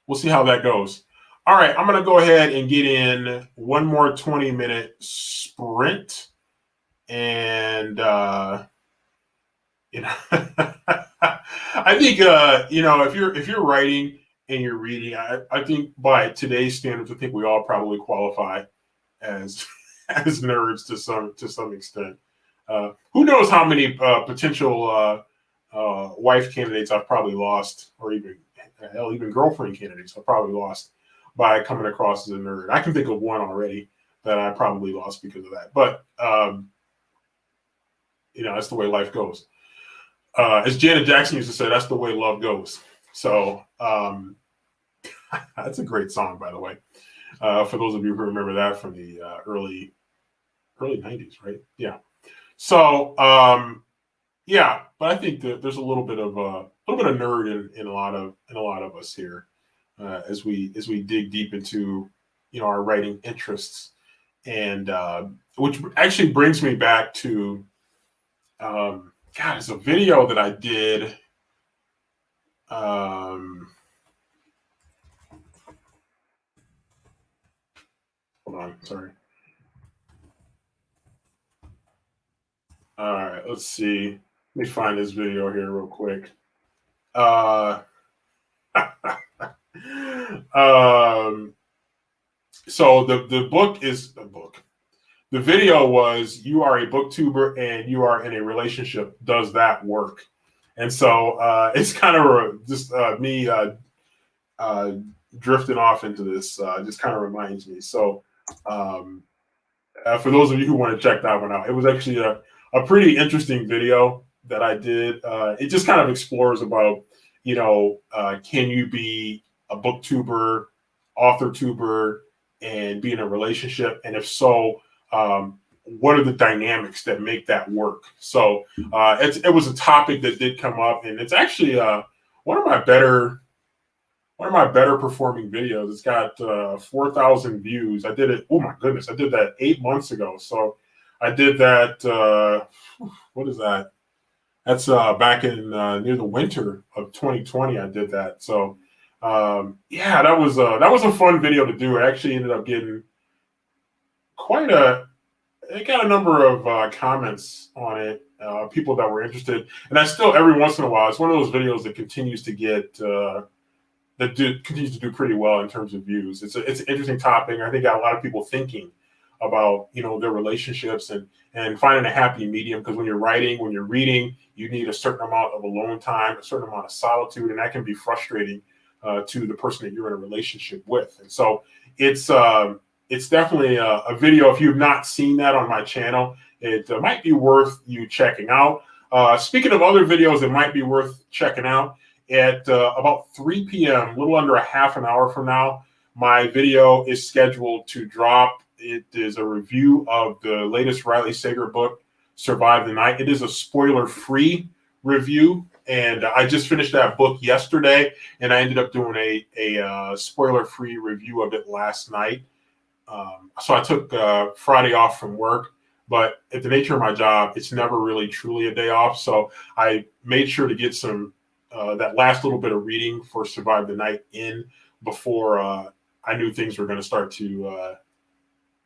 we'll see how that goes. All right, I'm going to go ahead and get in one more 20-minute sprint. And, you know, I think, if you're writing and you're reading, I think by today's standards, I think we all probably qualify as as nerds to some extent. Who knows how many potential wife candidates I've probably lost, or even girlfriend candidates I've probably lost by coming across as a nerd. I can think of one already that I probably lost because of that. But that's the way life goes. As Janet Jackson used to say, that's the way love goes. So that's a great song, by the way. For those of you who remember that from the early 90s, right? Yeah. So but I think that there's a little bit of nerd in a lot of us here as we dig deep into our writing interests, and which actually brings me back to it's a video that I did. Hold on, sorry. All right, let's see. Let me find this video here real quick. So the book is a book. The video was "You are a booktuber and you are in a relationship. Does that work?" And so it's kind of just me drifting off into this. Just kind of reminds me. So for those of you who want to check that one out, it was actually a pretty interesting video that I did. It just kind of explores about, can you be a booktuber, author tuber, and be in a relationship? And if so, what are the dynamics that make that work? So it was a topic that did come up, and it's actually one of my better performing videos. It's got 4,000 views. I did it. Oh my goodness, I did that 8 months ago. So I did that. What is that? That's back in near the winter of 2020. I did that. So that was a fun video to do. I actually ended up getting it got a number of comments on it, people that were interested, and I still every once in a while, it's one of those videos that continues to get continues to do pretty well in terms of views. It's an interesting topic. I think got a lot of people thinking about their relationships and finding a happy medium, because when you're writing, when you're reading, you need a certain amount of alone time, a certain amount of solitude, and that can be frustrating to the person that you're in a relationship with. And so it's definitely a video. If you've not seen that on my channel, it might be worth you checking out. Speaking of other videos that might be worth checking out, at about 3 p.m., a little under a half an hour from now, my video is scheduled to drop. It is a review of the latest Riley Sager book, Survive the Night. It is a spoiler-free review, and I just finished that book yesterday, and I ended up doing a spoiler-free review of it last night. So I took Friday off from work, but at the nature of my job, it's never really truly a day off. So I made sure to get some that last little bit of reading for Survive the Night in before I knew things were going to start to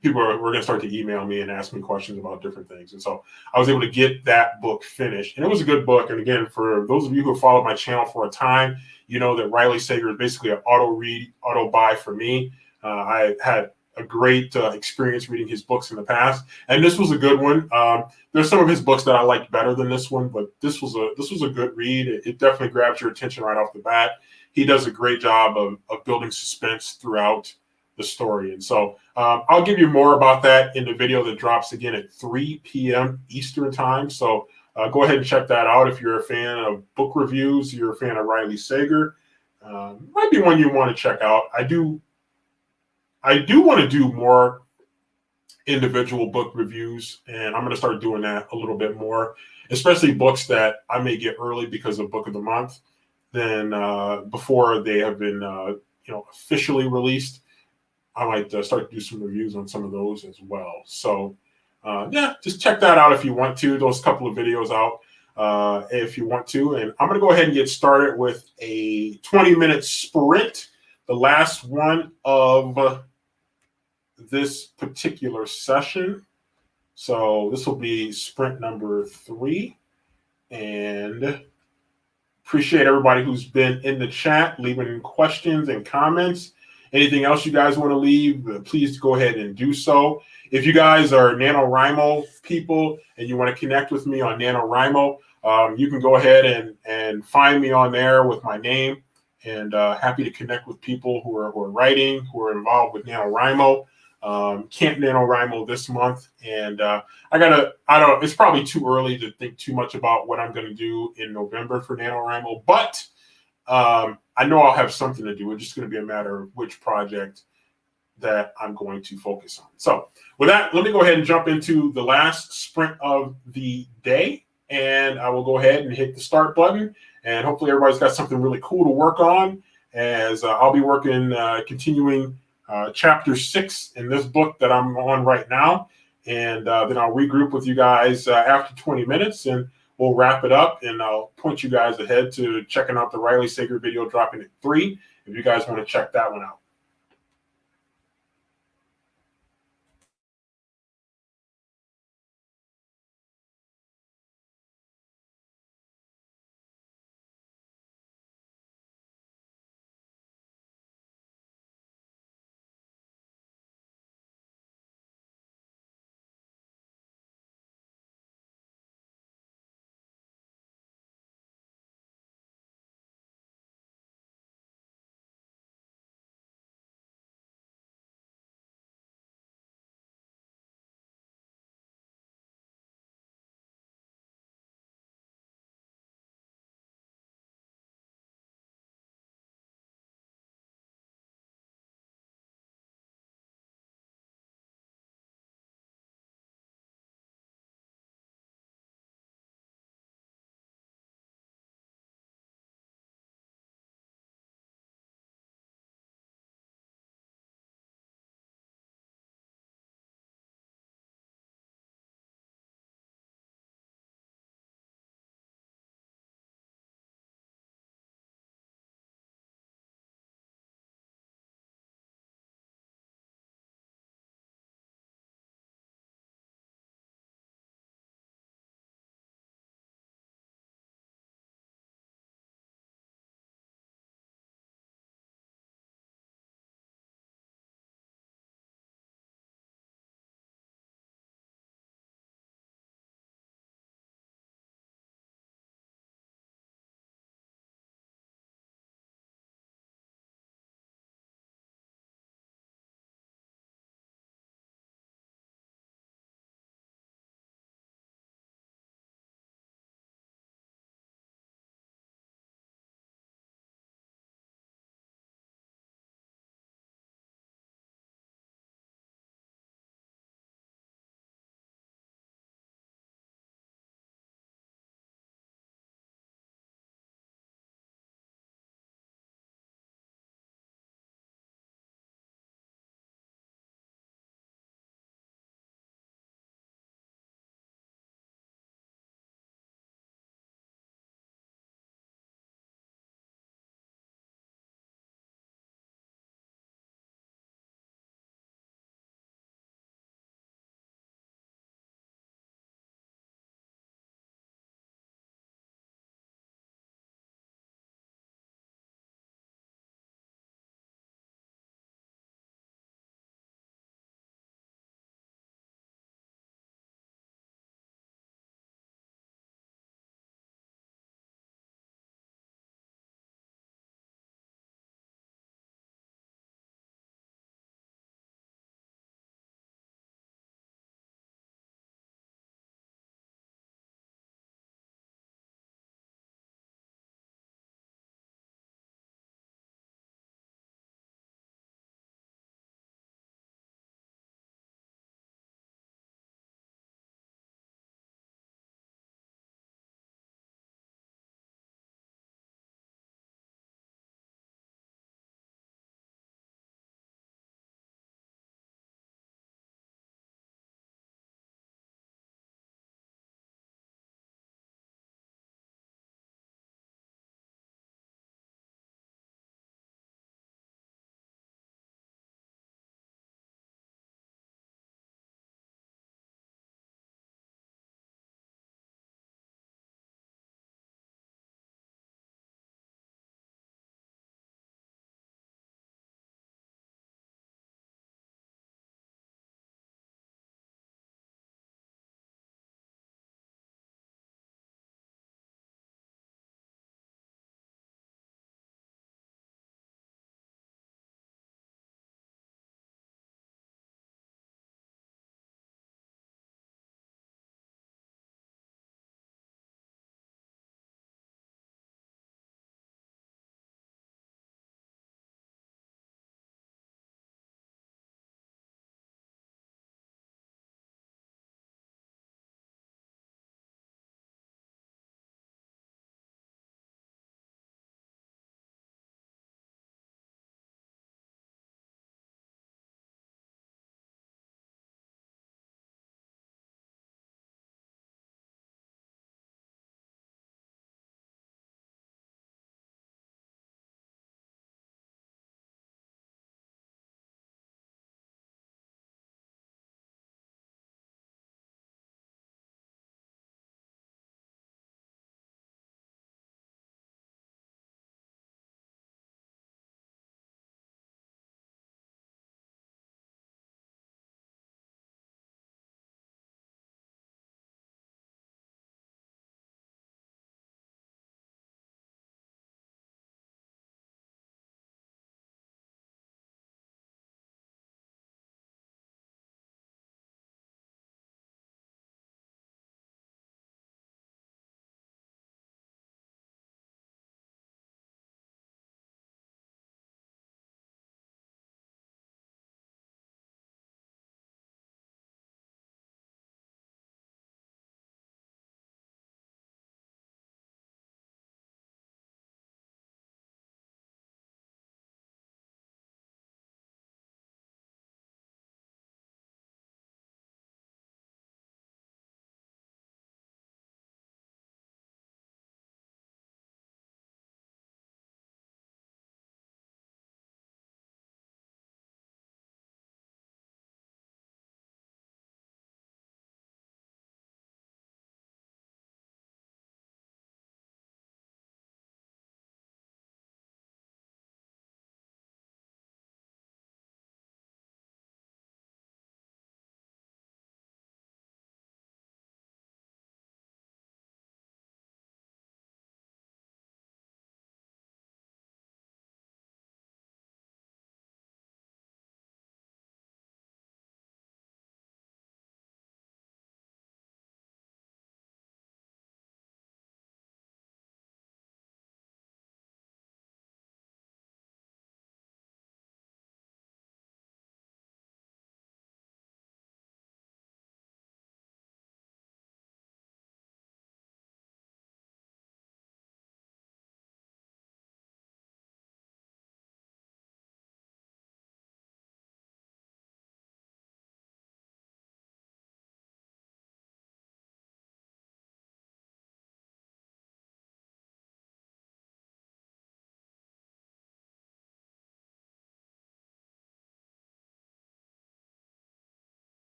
people were going to start to email me and ask me questions about different things. And so I was able to get that book finished, and it was a good book. And again, for those of you who have followed my channel for a time, you know that Riley Sager is basically an auto buy for me. I had a great experience reading his books in the past, and this was a good one. There's some of his books that I liked better than this one, but this was a good read. It definitely grabs your attention right off the bat. He does a great job of building suspense throughout the story, and so I'll give you more about that in the video that drops again at 3 p.m. Eastern time. So go ahead and check that out if you're a fan of book reviews. You're a fan of Riley Sager. Might be one you want to check out. I do want to do more individual book reviews, and I'm going to start doing that a little bit more, especially books that I may get early because of Book of the Month than before they have been officially released. I might start to do some reviews on some of those as well. So just check that out if you want to. Those couple of videos out if you want to. And I'm going to go ahead and get started with a 20-minute sprint the last one of this particular session. So this will be sprint number 3. And appreciate everybody who's been in the chat, leaving questions and comments. Anything else you guys want to leave, please go ahead and do so. If you guys are NaNoWriMo people and you want to connect with me on NaNoWriMo, you can go ahead and find me on there with my name. And happy to connect with people who are writing, who are involved with NaNoWriMo. Camp NaNoWriMo this month. And it's probably too early to think too much about what I'm going to do in November for NaNoWriMo, but I know I'll have something to do. It's just going to be a matter of which project that I'm going to focus on. So with that, let me go ahead and jump into the last sprint of the day, and I will go ahead and hit the start button, and hopefully everybody's got something really cool to work on, as I'll be working, continuing chapter 6 in this book that I'm on right now, and then I'll regroup with you guys after 20 minutes, and we'll wrap it up, and I'll point you guys ahead to checking out the Riley Sager video dropping at 3 if you guys want to check that one out.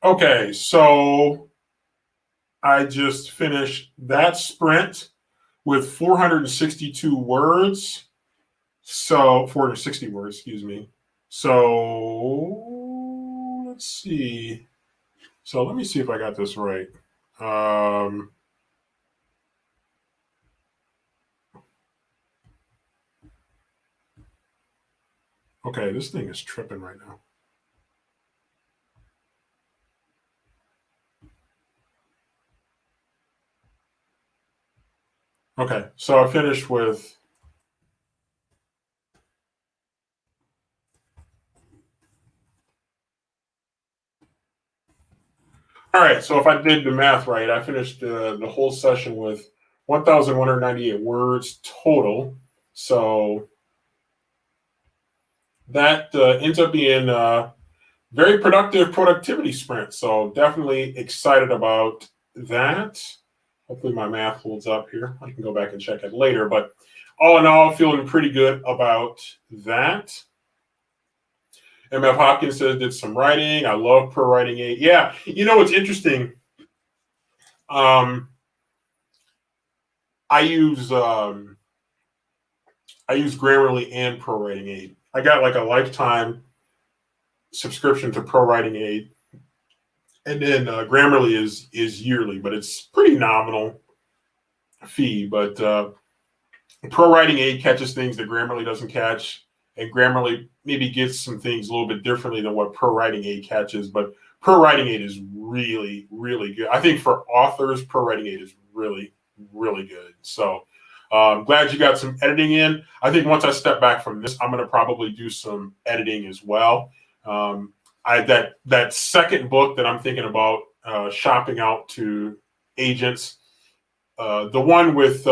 Okay, so I just finished that sprint with 462 words. So 460 words, excuse me. So let's see. So let me see if I got this right. Um, okay, this thing is tripping right now. Okay, so I finished with. All right, so if I did the math right, I finished the whole session with 1,198 words total. So that ends up being a very productive productivity sprint. So definitely excited about that. Hopefully my math holds up here. I can go back and check it later, but all in all, feeling pretty good about that. MF Hopkins says did some writing. I love per writing aid. Yeah, you know what's interesting? Um, I use Grammarly and Pro Writing Aid. I got like a lifetime subscription to Pro Writing Aid, and then Grammarly is yearly, but it's pretty nominal fee. But Pro Writing Aid catches things that Grammarly doesn't catch, and Grammarly maybe gets some things a little bit differently than what Pro Writing Aid catches. But Pro Writing Aid is really, really good. I think for authors, Pro Writing Aid is really, really good. So glad you got some editing in. I think once I step back from this, I'm going to probably do some editing as well. That second book that I'm thinking about shopping out to agents, the one with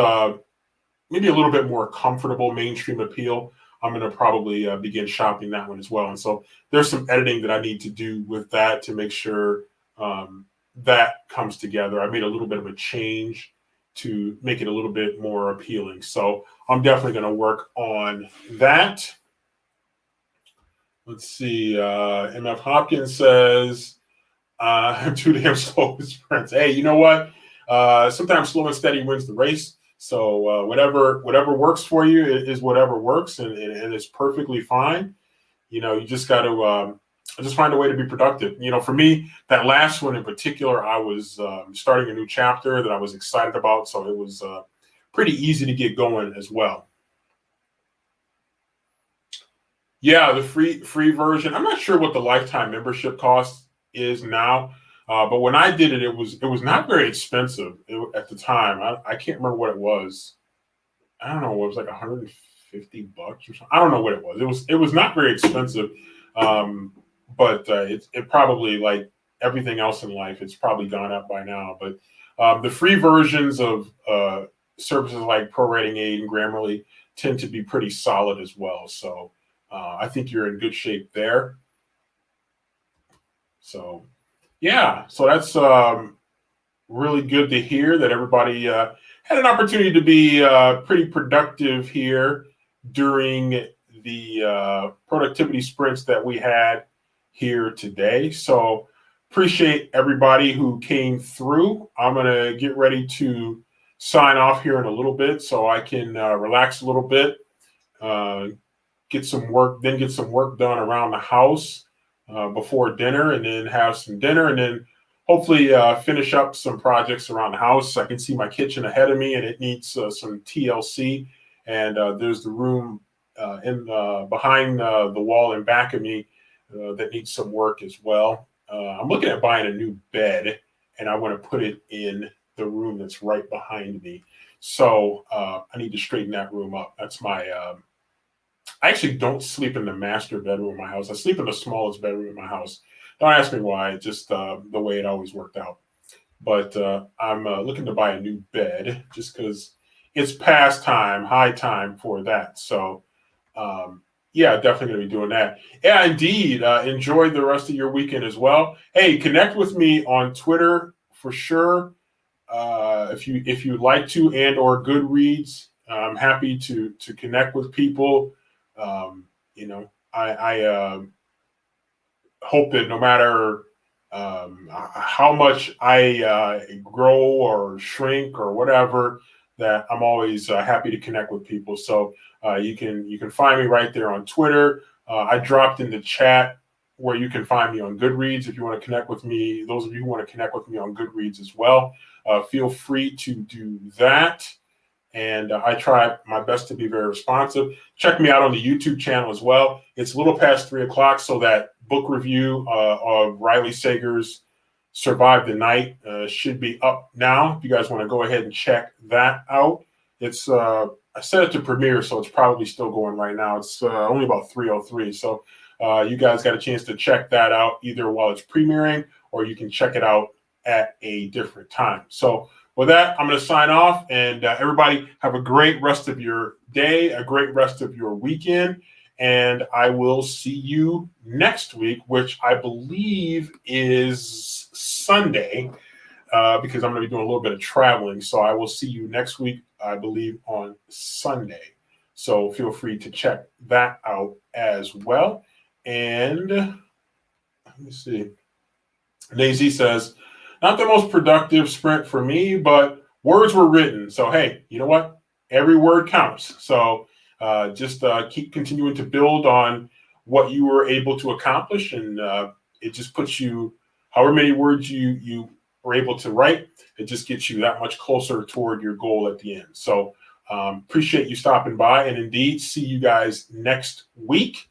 maybe a little bit more comfortable mainstream appeal, I'm going to probably begin shopping that one as well. And so there's some editing that I need to do with that to make sure that comes together. I made a little bit of a change to make it a little bit more appealing. So I'm definitely going to work on that. Let's see. MF Hopkins says, I'm too damn slow with sprints. Hey, you know what? Sometimes slow and steady wins the race. So whatever works for you is whatever works, and it's perfectly fine. You know, you just got to just find a way to be productive. You know, for me, that last one in particular, I was starting a new chapter that I was excited about, so it was pretty easy to get going as well. Yeah, the free version. I'm not sure what the lifetime membership cost is now, but when I did it, it was not very expensive at the time. I can't remember what it was. I don't know. It was like $150 or something. I don't know what it was. It was not very expensive, but it probably, like everything else in life, it's probably gone up by now. But the free versions of services like Pro Writing Aid and Grammarly tend to be pretty solid as well. So I think you're in good shape there. So yeah, so that's really good to hear that everybody had an opportunity to be pretty productive here during the productivity sprints that we had here today. So appreciate everybody who came through. I'm going to get ready to sign off here in a little bit so I can relax a little bit, get some work done around the house before dinner, and then have some dinner, and then hopefully finish up some projects around the house. I can see my kitchen ahead of me, and it needs some TLC. And there's the room behind the wall and back of me that needs some work as well. I'm looking at buying a new bed, and I want to put it in the room that's right behind me. So I need to straighten that room up. That's my I actually don't sleep in the master bedroom of my house. I sleep in the smallest bedroom in my house. Don't ask me why. It's just the way it always worked out. But I'm looking to buy a new bed just because it's past time, high time for that. So, yeah, definitely going to be doing that. Yeah, indeed. Enjoy the rest of your weekend as well. Hey, connect with me on Twitter for sure. If you'd like to, and or Goodreads, I'm happy to connect with people. You know, I hope that no matter how much I grow or shrink or whatever, that I'm always happy to connect with people. So you can find me right there on Twitter. I dropped in the chat where you can find me on Goodreads if you want to connect with me. Those of you who want to connect with me on Goodreads as well, feel free to do that. And I try my best to be very responsive. Check me out on the YouTube channel as well. It's a little past 3 o'clock, so that book review of Riley Sager's Survive the Night should be up now. If you guys want to go ahead and check that out. It's I set it to premiere, so it's probably still going right now. It's only about 3:03, so you guys got a chance to check that out either while it's premiering, or you can check it out at a different time. So with that, I'm going to sign off, and everybody have a great rest of your day, a great rest of your weekend, and I will see you next week, which I believe is Sunday, because I'm going to be doing a little bit of traveling. So I will see you next week, I believe, on Sunday. So feel free to check that out as well. And let me see. Daisy says, not the most productive sprint for me, but words were written. So, hey, you know what? Every word counts. So just keep continuing to build on what you were able to accomplish. And it just puts you, however many words you were able to write, it just gets you that much closer toward your goal at the end. So appreciate you stopping by, and indeed see you guys next week.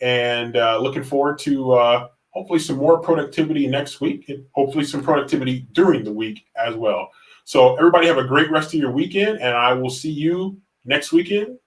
And looking forward to hopefully some more productivity next week, and hopefully some productivity during the week as well. So everybody have a great rest of your weekend, and I will see you next weekend